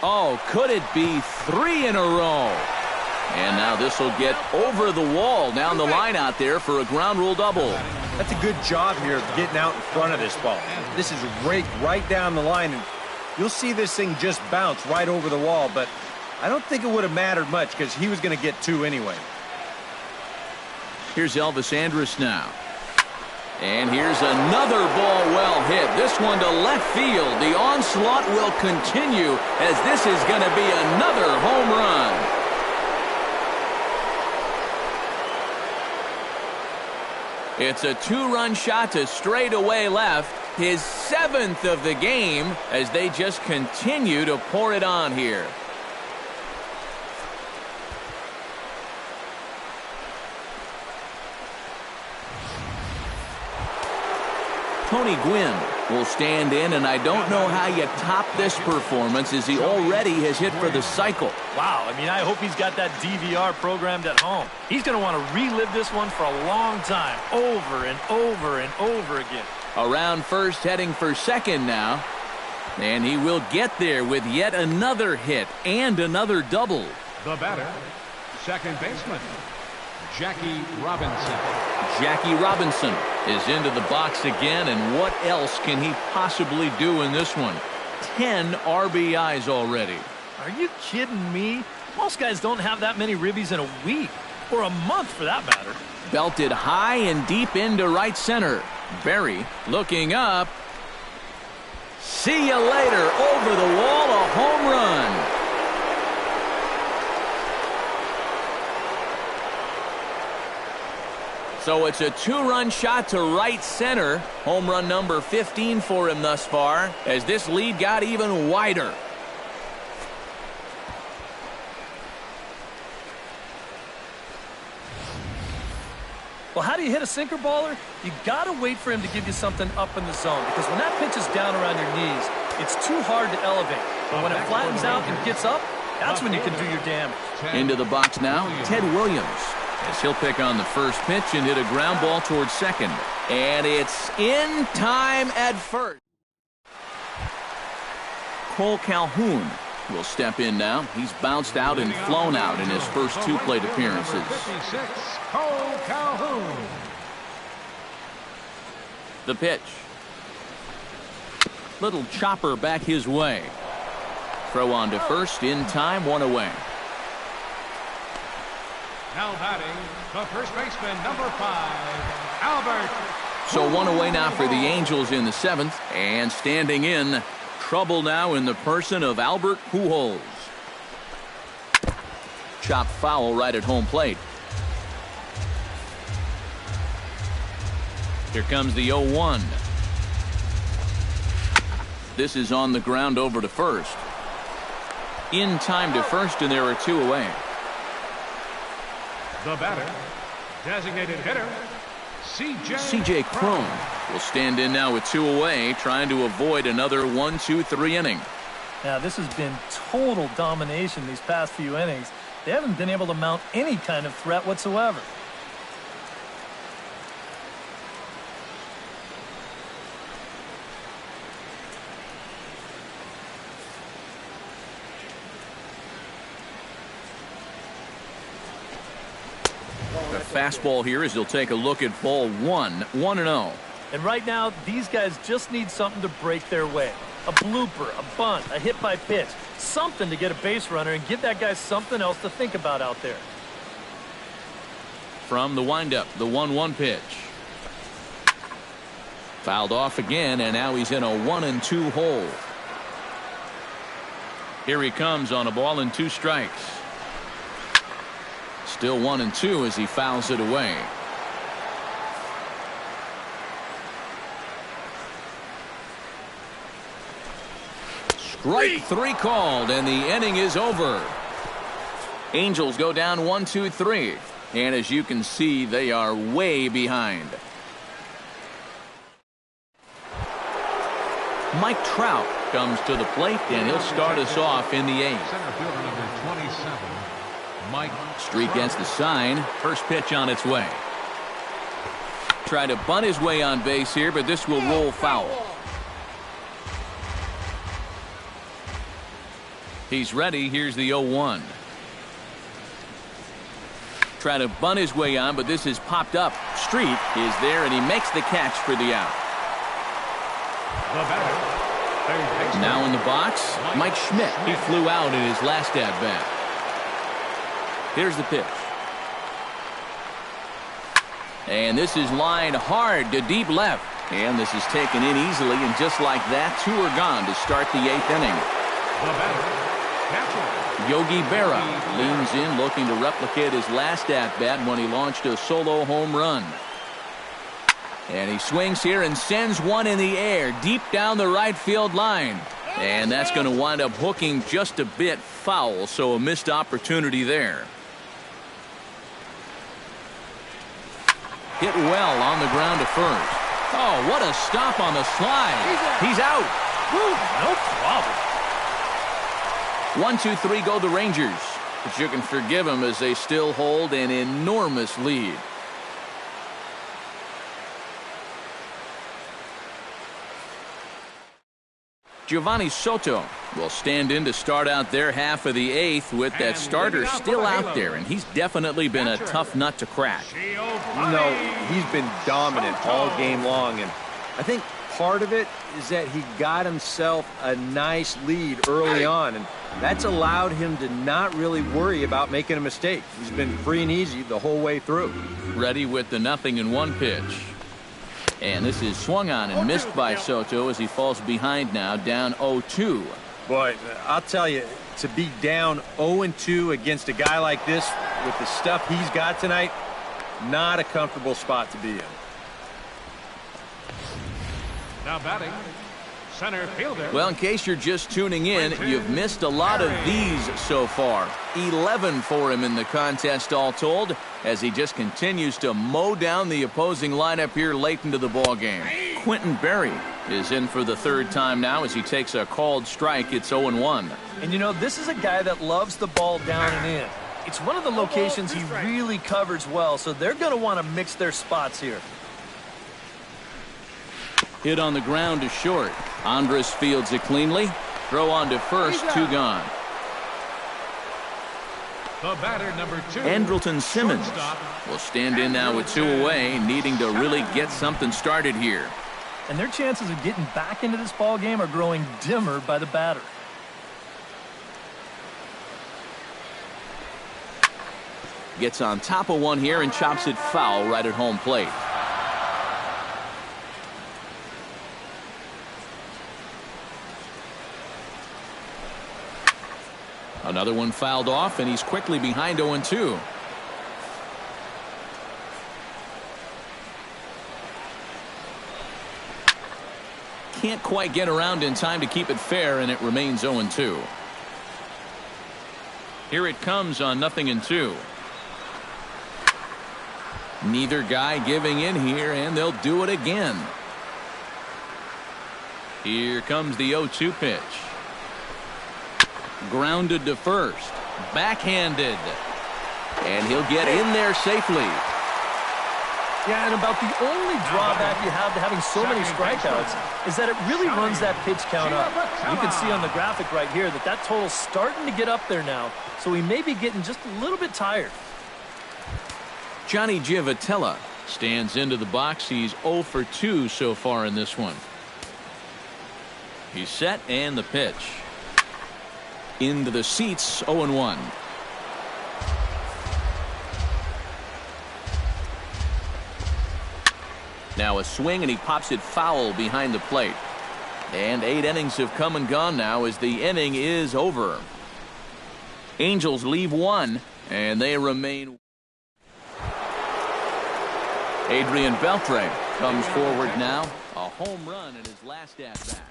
Oh, could it be 3 in a row? And now this will get over the wall down the line out there for a ground rule double. That's a good job here of getting out in front of this ball. This is raked right down the line, and you'll see this thing just bounce right over the wall, but I don't think it would have mattered much because he was going to get 2 anyway. Here's Elvis Andrus now. And here's another ball well hit. This one to left field. The onslaught will continue as this is going to be another home run. It's a 2-run shot to straightaway left. His 7th of the game as they just continue to pour it on here. Tony Gwynn will stand in, and I don't know how you top this performance as he already has hit for the cycle. Wow, I mean, I hope he's got that DVR programmed at home. He's going to want to relive this one for a long time, over and over and over again. Around first, heading for second now. And he will get there with yet another hit and another double. The batter, second baseman, Jackie Robinson. Jackie Robinson is into the box again, and what else can he possibly do in this one? 10 RBIs already. Are you kidding me? Most guys don't have that many ribbies in a week, or a month for that matter. Belted high and deep into right center. Berry looking up. See you later. Over the wall, a home run. So it's a 2-run shot to right center. Home run number 15 for him thus far as this lead got even wider. Well, how do you hit a sinker baller? You got to wait for him to give you something up in the zone, because when that pitch is down around your knees, it's too hard to elevate. But when it flattens out and gets up, that's when you can do your damage. Into the box now, Ted Williams. as he'll pick on the first pitch and hit a ground ball towards second. And it's in time at first. Cole Calhoun will step in now. He's bounced out and flown out in his first 2 plate appearances. 56, Cole Calhoun. The pitch. Little chopper back his way. Throw on to first in time, 1 away. Now batting, the first baseman, number 5, Albert. So 1 away now for the Angels in the 7th, and standing in, trouble now in the person of Albert Pujols. Chopped foul right at home plate. Here comes the 0-1. This is on the ground over to first. In time to first, and there are 2 away. The batter, designated hitter, C.J. Cron will stand in now with 2 away, trying to avoid another 1-2-3 inning. Now, this has been total domination these past few innings. They haven't been able to mount any kind of threat whatsoever. The fastball here as he'll take a look at ball 1, 1-0. And right now, these guys just need something to break their way. A blooper, a bunt, a hit by pitch. Something to get a base runner and give that guy something else to think about out there. From the windup, the 1-1 pitch. Fouled off again, and now he's in a 1-2 hole. Here he comes on a ball and 2 strikes. Still 1-2 as he fouls it away. Strike 3 called, and the inning is over. Angels go down 1-2-3, and as you can see, they are way behind. Mike Trout comes to the plate, and he'll start us off in the 8th. Center fielder number 27, Mike. Streak gets the sign. First pitch on its way. Try to bunt his way on base here, but this will roll foul. He's ready. Here's the 0-1. Try to bunt his way on, but this is popped up. Street is there, and he makes the catch for the out. The batter, now in the box, Mike Schmidt. He flew out in his last at-bat. Here's the pitch. And this is lined hard to deep left. And this is taken in easily, and just like that, 2 are gone to start the 8th inning. the batter, catcher, Yogi Berra leans in, looking to replicate his last at-bat when he launched a solo home run. And he swings here and sends one in the air deep down the right field line. And that's going to wind up hooking just a bit foul, so a missed opportunity there. Hit well on the ground to first. Oh, what a stop on the slide. He's out. Woo, no problem. 1, 2, 3 go the Rangers. But you can forgive them as they still hold an enormous lead. Giovanni Soto will stand in to start out their half of the 8th with that starter still out there, and he's definitely been a tough nut to crack. No, he's been dominant all game long, and I think part of it is that he got himself a nice lead early on, and that's allowed him to not really worry about making a mistake. He's been free and easy the whole way through. Ready with the 0-1 pitch. And this is swung on and missed by Soto as he falls behind now, down 0-2. Boy, I'll tell you, to be down 0-2 against a guy like this with the stuff he's got tonight, not a comfortable spot to be in. now batting, center fielder. Well, in case you're just tuning in, you've missed a lot of these so far. 11 for him in the contest all told, as he just continues to mow down the opposing lineup here late into the ball game. Quentin Berry is in for the third time now as he takes a called strike. It's 0-1. And you know, this is a guy that loves the ball down and in. It's one of the locations he really covers well, so they're going to want to mix their spots here. Hit on the ground to short. Andres fields it cleanly. Throw on to first, 2 gone. The batter, number 2. Andrelton Simmons will stand in now with 2 away, needing to really get something started here. And their chances of getting back into this ball game are growing dimmer by the batter. Gets on top of one here and chops it foul right at home plate. Another one fouled off, and he's quickly behind 0-2. Can't quite get around in time to keep it fair, and it remains 0-2. Here it comes on 0-2. Neither guy giving in here, and they'll do it again. Here comes the 0-2 pitch. Grounded to first. Backhanded. And he'll get in there safely. Yeah, and about the only drawback you have to having so many strikeouts is that it really runs that pitch count up. You can see on the graphic right here that total's starting to get up there now, so he may be getting just a little bit tired. Johnny Giavotella stands into the box. He's 0 for 2 so far in this one. He's set, and the pitch. Into the seats, 0-1. Now a swing, and he pops it foul behind the plate. And 8 innings have come and gone now as the inning is over. Angels leave 1, and they remain. Adrian Beltre comes forward now. A home run in his last at-bat.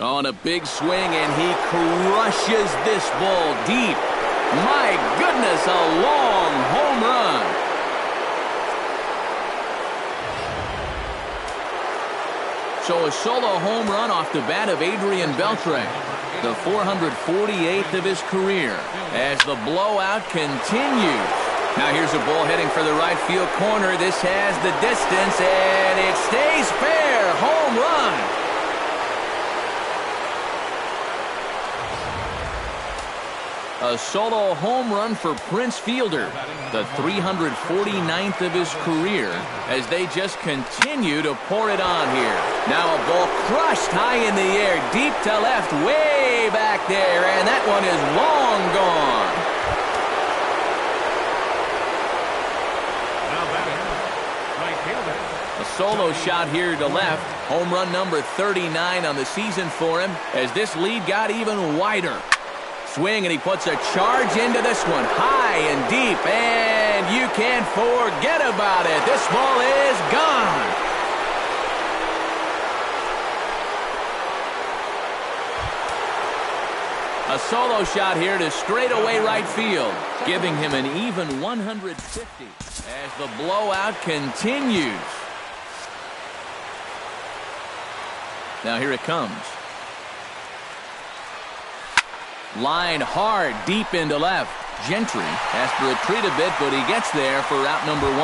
On a big swing, and he crushes this ball deep. My goodness, a long home run. So a solo home run off the bat of Adrian Beltre, the 448th of his career, as the blowout continues. Now here's a ball heading for the right field corner. This has the distance, and it stays fair. Home run. A solo home run for Prince Fielder, the 349th of his career, as they just continue to pour it on here. Now a ball crushed high in the air, deep to left, way back there, and that one is long gone. Now batting, right fielder. A solo shot here to left. Home run number 39 on the season for him, as this lead got even wider. Swing, and he puts a charge into this one, high and deep, and you can't forget about it. This ball is gone. A solo shot here to straightaway right field, giving him an even 150 as the blowout continues. Now here it comes. Line hard, deep into left. Gentry has to retreat a bit, but he gets there for out number 1.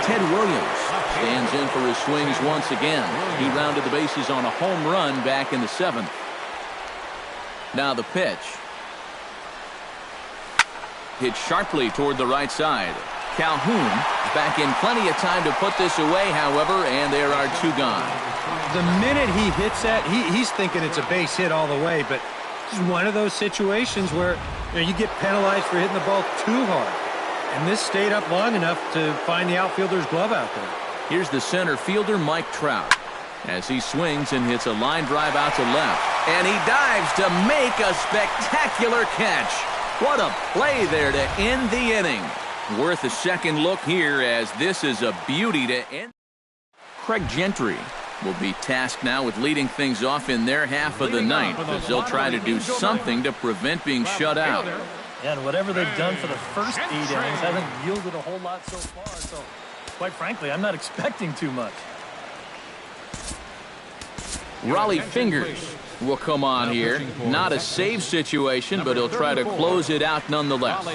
Ted Williams stands in for his swings once again. He rounded the bases on a home run back in the 7th. Now the pitch. Hit sharply toward the right side. Calhoun back in plenty of time to put this away, however, and there are 2 gone. The minute he hits that, he's thinking it's a base hit all the way, but this is one of those situations where you get penalized for hitting the ball too hard. And this stayed up long enough to find the outfielder's glove out there. Here's the center fielder, Mike Trout, as he swings and hits a line drive out to left. And he dives to make a spectacular catch. What a play there to end the inning. Worth a second look here, as this is a beauty to end. Craig Gentry will be tasked now with leading things off in their half of the ninth, as they'll try to do something to prevent being shut out. And whatever they've done for the first 8 innings hasn't yielded a whole lot so far. So, quite frankly, I'm not expecting too much. Raleigh Fingers will come on here. Not a save situation, but he'll try to close it out nonetheless.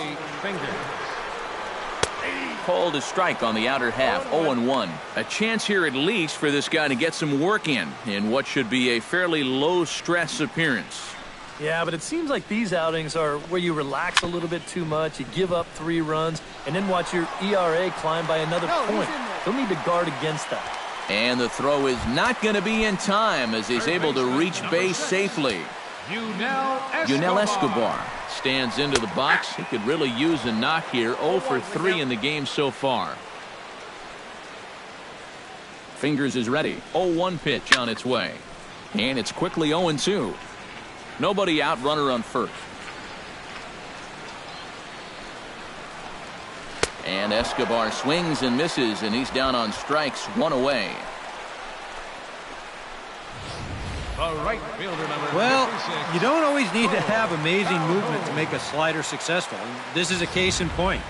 Called a strike on the outer half, 0-1. A chance here at least for this guy to get some work in what should be a fairly low-stress appearance. Yeah, but it seems like these outings are where you relax a little bit too much, you give up 3 runs, and then watch your ERA climb by another point. He'll need to guard against that. And the throw is not going to be in time as he's able to reach base safely. Yunel Escobar stands into the box. He could really use a knock here. 0 for 3 in the game so far. Fingers is ready. 0-1 pitch on its way. And it's quickly 0-2. Nobody out, runner on first. And Escobar swings and misses, and he's down on strikes, 1 away. Well, you don't always need to have amazing movement to make a slider successful. And this is a case in point.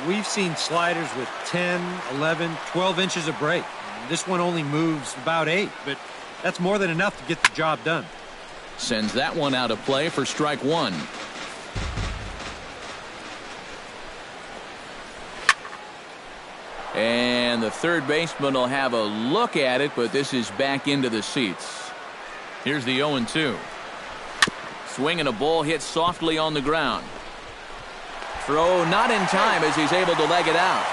We've seen sliders with 10, 11, 12 inches of break. This one only moves about 8, but that's more than enough to get the job done. Sends that one out of play for strike 1. And the third baseman will have a look at it, but this is back into the seats. Here's the 0-2. Swinging a ball hit softly on the ground. Throw not in time as he's able to leg it out.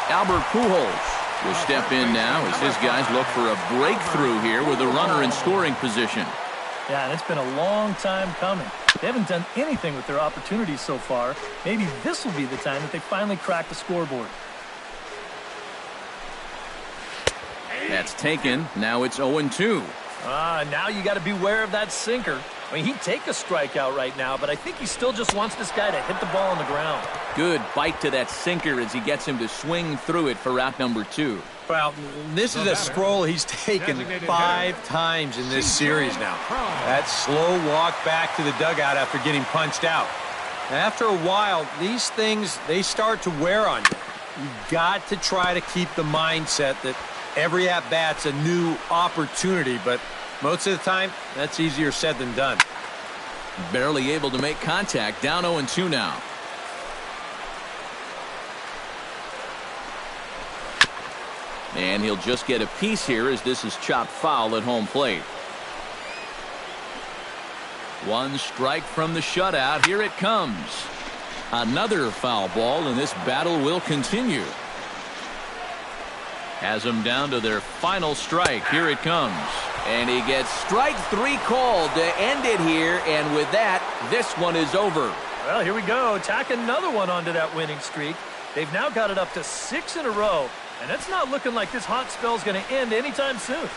Albert Pujols will step in now as his guys look for a breakthrough here with a runner in scoring position. Yeah, and it's been a long time coming. They haven't done anything with their opportunities so far. Maybe this will be the time that they finally crack the scoreboard. That's taken. Now it's 0-2. Now you got to beware of that sinker. I mean, he'd take a strikeout right now, but I think he still just wants this guy to hit the ball on the ground. Good bite to that sinker as he gets him to swing through it for out number 2. Well, this is a stroll he's taken 5 times in this series now. That slow walk back to the dugout after getting punched out. After a while, these things, they start to wear on you. You've got to try to keep the mindset that every at-bat's a new opportunity, but most of the time, that's easier said than done. Barely able to make contact. Down 0-2 now. And he'll just get a piece here as this is chopped foul at home plate. 1 strike from the shutout. Here it comes. Another foul ball, and this battle will continue. Has them down to their final strike. Here it comes. And he gets strike 3 called to end it here. And with that, this one is over. Well, here we go. Tack another one onto that winning streak. They've now got it up to 6 in a row. And it's not looking like this hot spell is going to end anytime soon.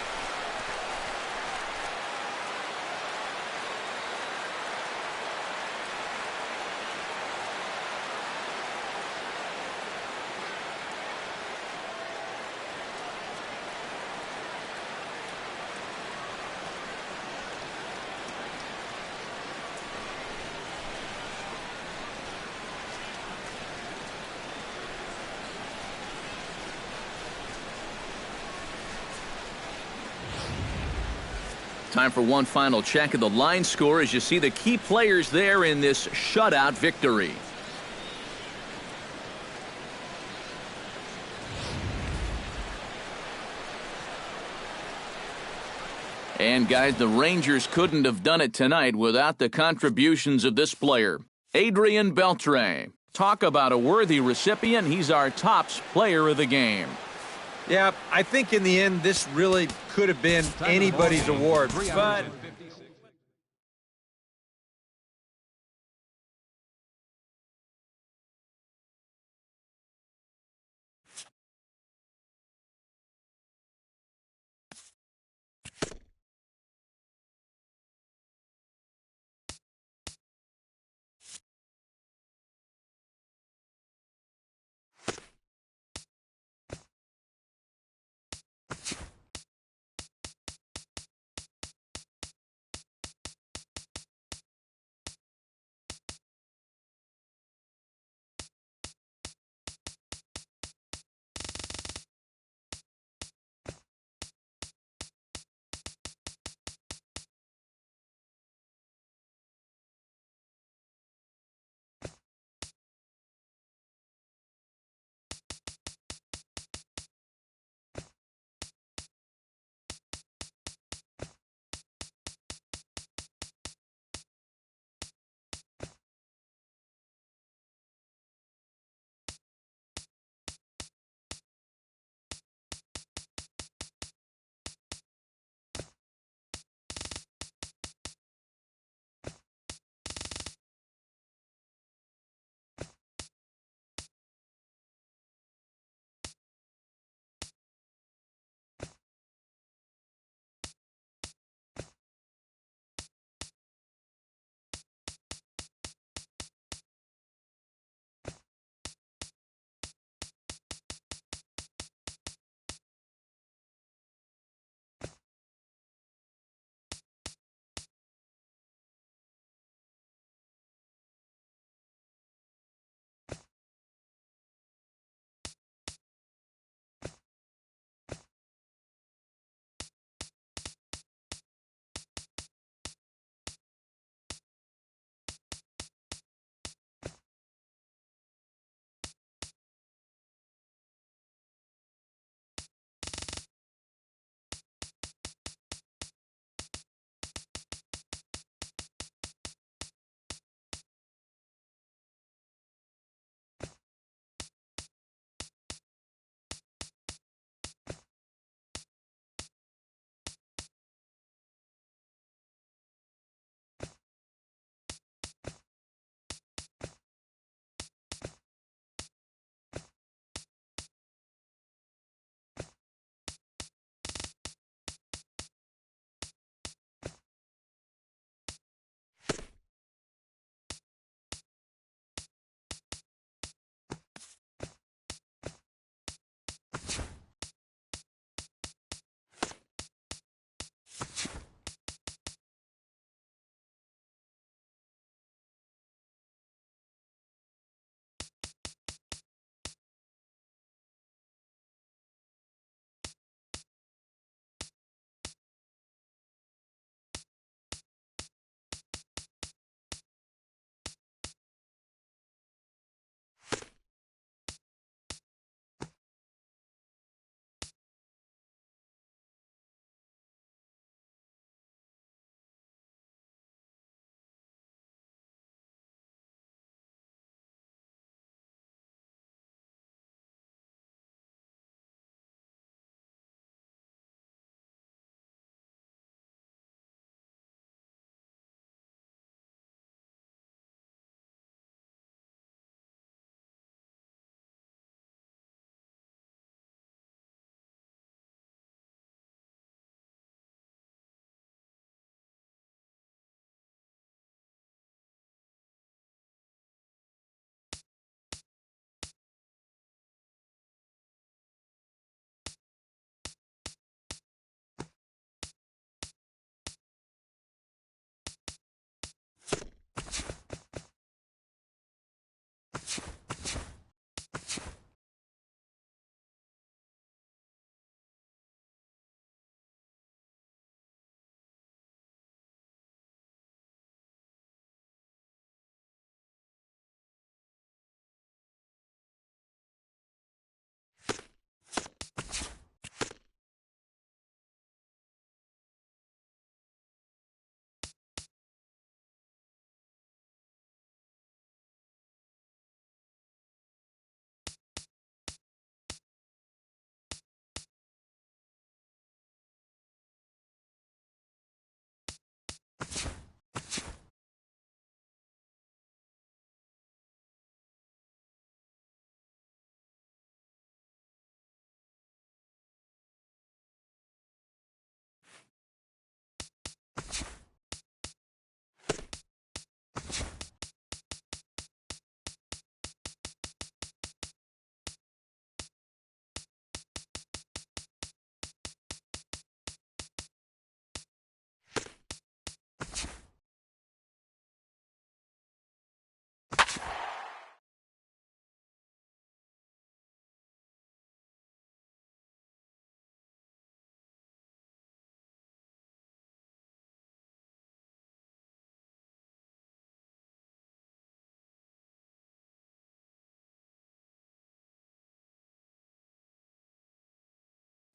Time for one final check of the line score as you see the key players there in this shutout victory. And guys, the Rangers couldn't have done it tonight without the contributions of this player, Adrian Beltre. Talk about a worthy recipient. He's our tops player of the game. Yeah, I think in the end, this really could have been anybody's award, but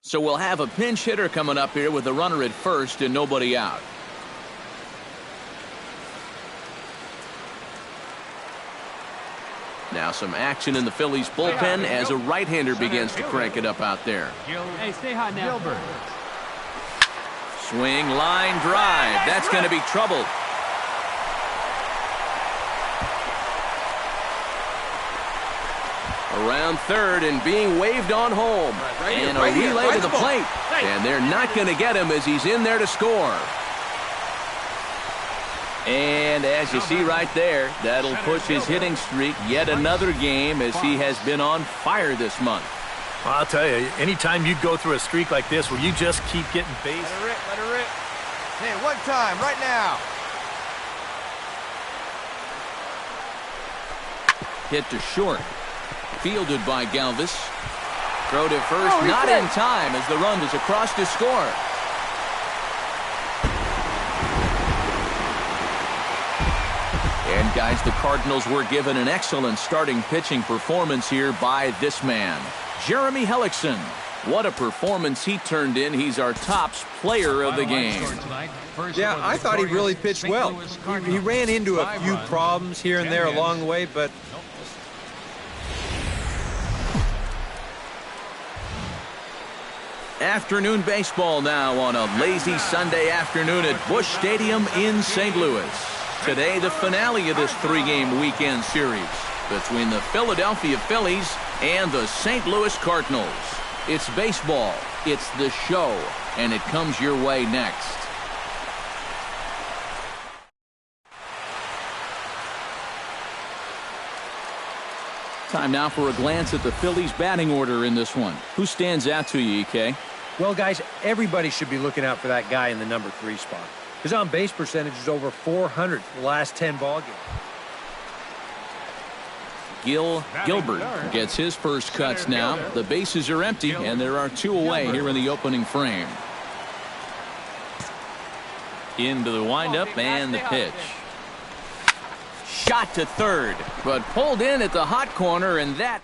So we'll have a pinch hitter coming up here with a runner at first and nobody out. Now some action in the Phillies bullpen as a right-hander begins to crank it up out there. Hey, stay hot now. Gilbert. Swing, line, drive. That's going to be trouble. Around third and being waved on home. And a relay to the plate. And they're not going to get him as he's in there to score. And as you see right there, that'll push his hitting streak yet another game as he has been on fire this month. Well, I'll tell you, anytime you go through a streak like this where you just keep getting base. Let her rip, let her rip. Hey, one time, right now. Hit to short. Fielded by Galvis. Throw to first, not in time as the run is across to score. And guys, the Cardinals were given an excellent starting pitching performance here by this man, Jeremy Hellickson. What a performance he turned in. He's our tops player of the game. Yeah, I thought he really pitched well. He ran into a few problems here and there along the way, but Afternoon baseball now on a lazy Sunday afternoon at Busch Stadium in St. Louis. Today, the finale of this three-game weekend series between the Philadelphia Phillies and the St. Louis Cardinals. It's baseball, it's the show, and it comes your way next. Time now for a glance at the Phillies batting order in this one. Who stands out to you, EK? well, guys, everybody should be looking out for that guy in the number 3 spot. His on-base percentage is over 400 in the last 10 ball games. Gilbert gets his first cuts now. The bases are empty, and there are 2 away here in the opening frame. Into the windup and the pitch. Shot to third, but pulled in at the hot corner, and that...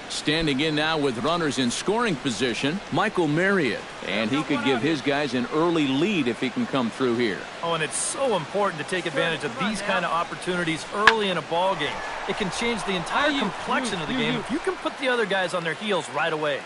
Standing in now with runners in scoring position, Michael Marriott. And he could give his guys an early lead if he can come through here. Oh, and it's so important to take advantage of these kind of opportunities early in a ball game. It can change the entire complexion of the game if you can put the other guys on their heels right away.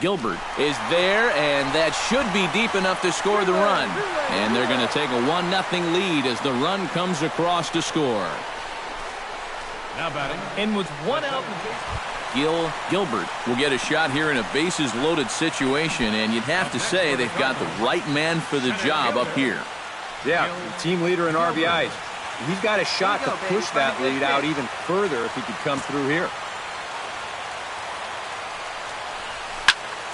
Gilbert is there, and that should be deep enough to score the run. And they're going to take a 1-0 lead as the run comes across to score. Now batting. And with 1 out. Gilbert will get a shot here in a bases-loaded situation, and you'd have to say they've got the right man for the job up here. Yeah, team leader in RBIs. He's got a shot to push that lead out even further if he could come through here.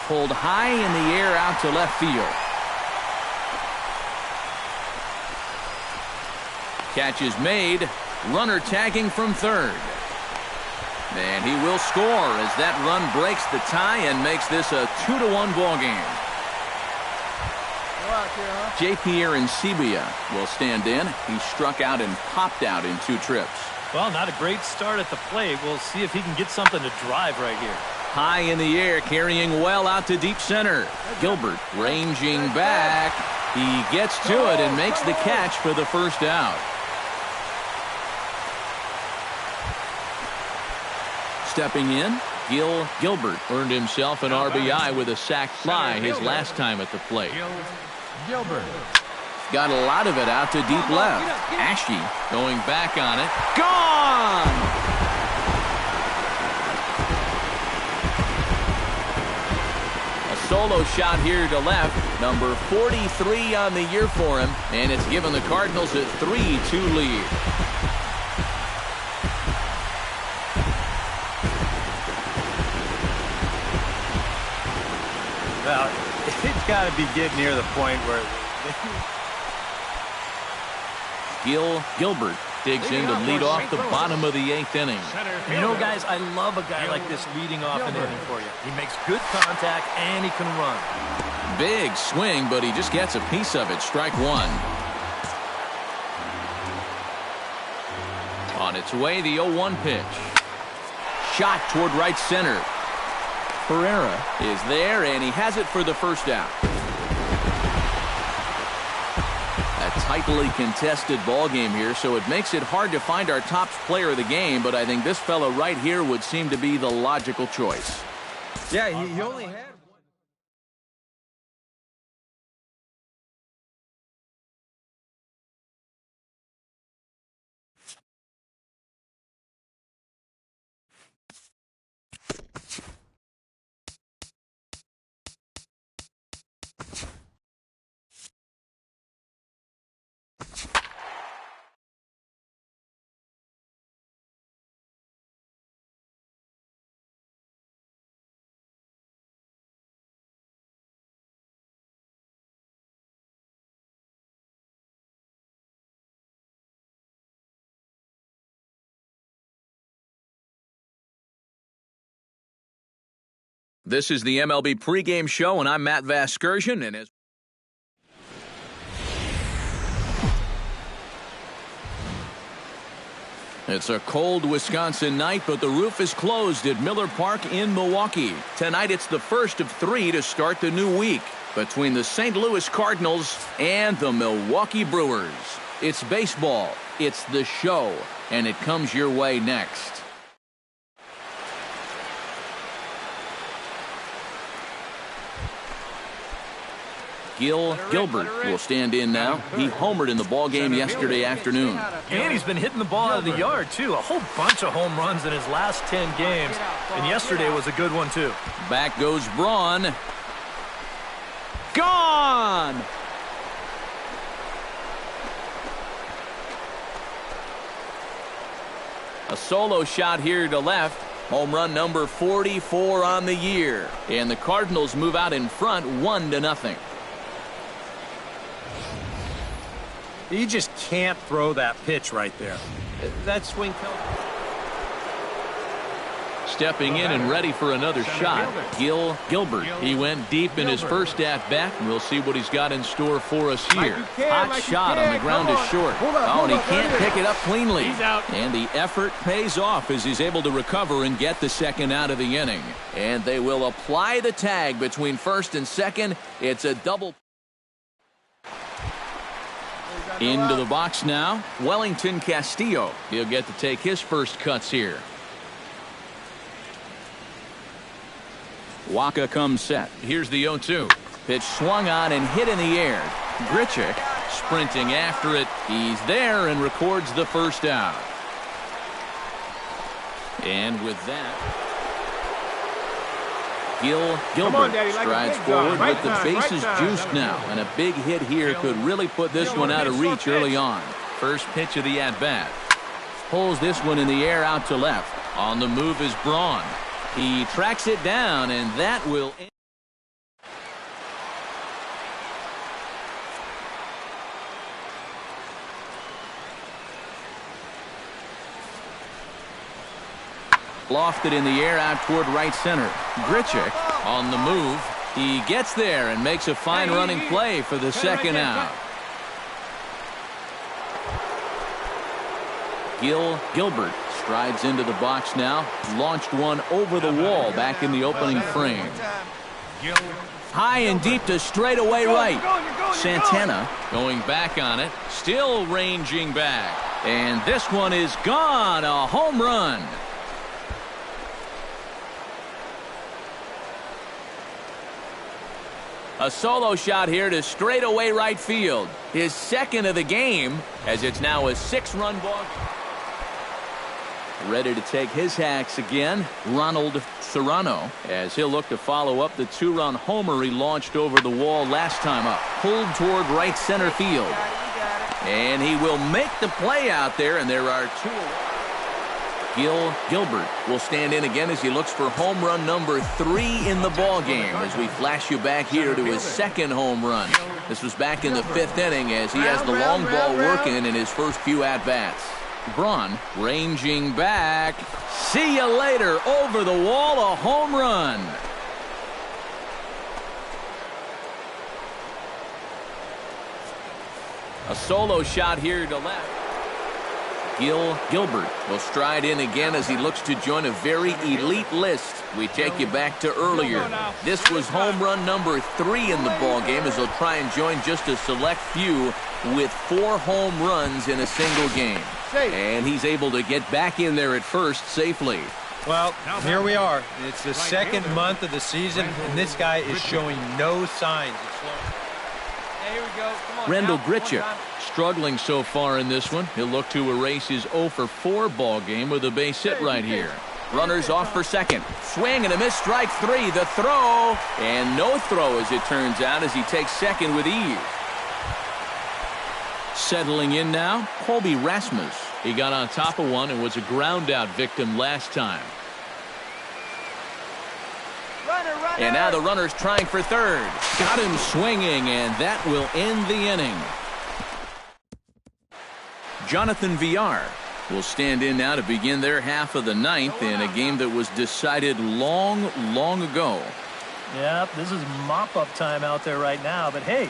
Pulled high in the air out to left field. Catch is made. Runner tagging from third. And he will score as that run breaks the tie and makes this a 2-1 ball game. J.P. Arancibia will stand in. He struck out and popped out in 2 trips. Well, not a great start at the plate. We'll see if he can get something to drive right here. High in the air, carrying well out to deep center. Gilbert ranging back. He gets to it and makes the catch for the first out. Stepping in, Gilbert earned himself an RBI with a sac fly his last time at the plate. Gilbert. Got a lot of it out to deep left. Ashe going back on it. Gone! Solo shot here to left, number 43 on the year for him, and it's given the Cardinals a 3-2 lead. Well, it's got to be getting near the point where... Gilbert digs in to lead off the bottom of the 8th inning. You know, guys, I love a guy like this leading off an inning for you. He makes good contact and he can run. Big swing, but he just gets a piece of it. Strike one. On its way, the 0-1 pitch. Shot toward right center. Pereira is there, and he has it for the first out. A tightly contested ball game here, so it makes it hard to find our top player of the game, but I think this fellow right here would seem to be the logical choice. Yeah, he only had... This is the MLB pregame show, and I'm Matt Vasgersian, and as it's a cold Wisconsin night, but the roof is closed at Miller Park in Milwaukee. Tonight, it's the first of 3 to start the new week between the St. Louis Cardinals and the Milwaukee Brewers. It's baseball, it's the show, and it comes your way next. Gilbert will stand in now. He homered in the ball game yesterday afternoon. And he's been hitting the ball out of the yard, too. A whole bunch of home runs in his last 10 games. And yesterday was a good one, too. Back goes Braun. Gone! A solo shot here to left. Home run number 44 on the year. And the Cardinals move out in front 1-0. You just can't throw that pitch right there. That swing... Stepping in and ready for another shot, Gilbert. He went deep in his first at-bat, and we'll see what he's got in store for us here. Hot shot on the ground is short. Oh, and he can't pick it up cleanly. And the effort pays off as he's able to recover and get the second out of the inning. And they will apply the tag between first and second. It's a double. Into the box now, Wellington Castillo. He'll get to take his first cuts here. Waka comes set. Here's the 0-2. Pitch swung on and hit in the air. Grichuk sprinting after it. He's there and records the first out. And with that, Gilbert strides forward with the bases juiced now. And a big hit here could really put this one out of reach early on. First pitch of the at-bat. Pulls this one in the air out to left. On the move is Braun. He tracks it down, and that will end. Lofted in the air out toward right center. Grichuk on the move. He gets there and makes a fine running play for the second out. Gilbert strides into the box now. Launched one over the wall back in the opening frame. High and deep to straightaway right. Santana going back on it. Still ranging back. And this one is gone. A home run. A solo shot here to straightaway right field. His second of the game, as it's now a 6-run ball. Ready to take his hacks again, Ronald Serrano, as he'll look to follow up the 2-run homer he launched over the wall last time up. Pulled toward right center field. And he will make the play out there, and there are 2. Gilbert will stand in again as he looks for home run number 3 in the ball game as we flash you back here to his second home run. This was back in the 5th inning as he has the long ball working in his first few at-bats. Braun ranging back. See you later. Over the wall, a home run. solo shot here to left. Gilbert will stride in again as he looks to join a very elite list. We take you back to earlier. This was home run number 3 in the ball game as he'll try and join just a select few with 4 home runs in a single game. And he's able to get back in there at first safely. Well, here we are. It's the second month of the season, and this guy is showing no signs of slowing. Hey, here we go. Come on, Rendell now. One Gritchuk time. struggling so far in this one. He'll look to erase his 0 for 4 ball game with a base hit right here. Runners off for second. Swing and a miss, strike 3. The throw, and no throw as it turns out as he takes second with ease. Settling in now, Colby Rasmus. He got on top of one and was a ground out victim last time. Runner. And now the runner's trying for third. Got him swinging, and that will end the inning. Jonathan Villar will stand in now to begin their half of the 9th in a game that was decided long ago. Yeah, this is mop-up time out there right now. But, hey,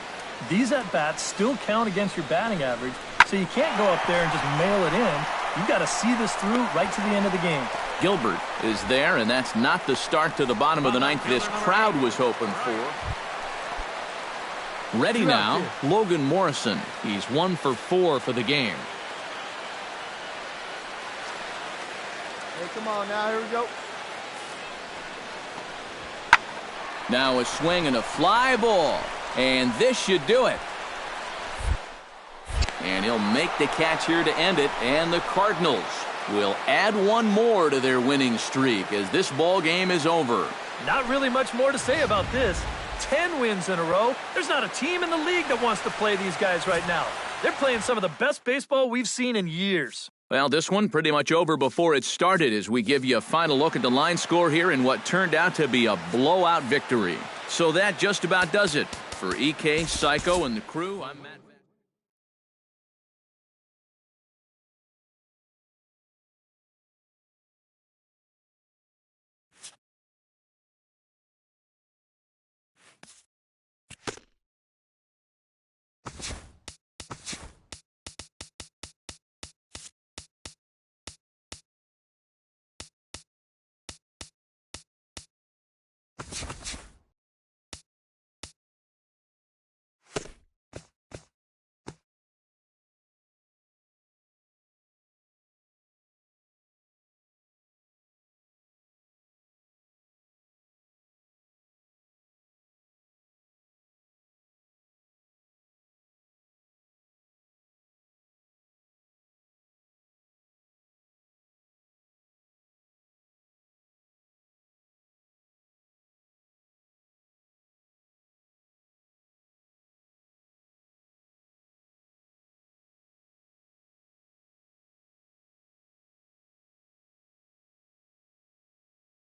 these at-bats still count against your batting average, so you can't go up there and just mail it in. You've got to see this through right to the end of the game. Gilbert is there, and that's not the start to the bottom of the 9th this crowd was hoping for. Ready now, Logan Morrison. He's 1 for 4 for the game. Hey, come on now. Here we go. Now a swing and a fly ball, and this should do it. And he'll make the catch here to end it, and the Cardinals will add one more to their winning streak as this ball game is over. Not really much more to say about this. 10 wins in a row. There's not a team in the league that wants to play these guys right now. They're playing some of the best baseball we've seen in years. Well, this one pretty much over before it started as we give you a final look at the line score here in what turned out to be a blowout victory. So that just about does it. For EK, Psycho, and the crew, I'm Matt.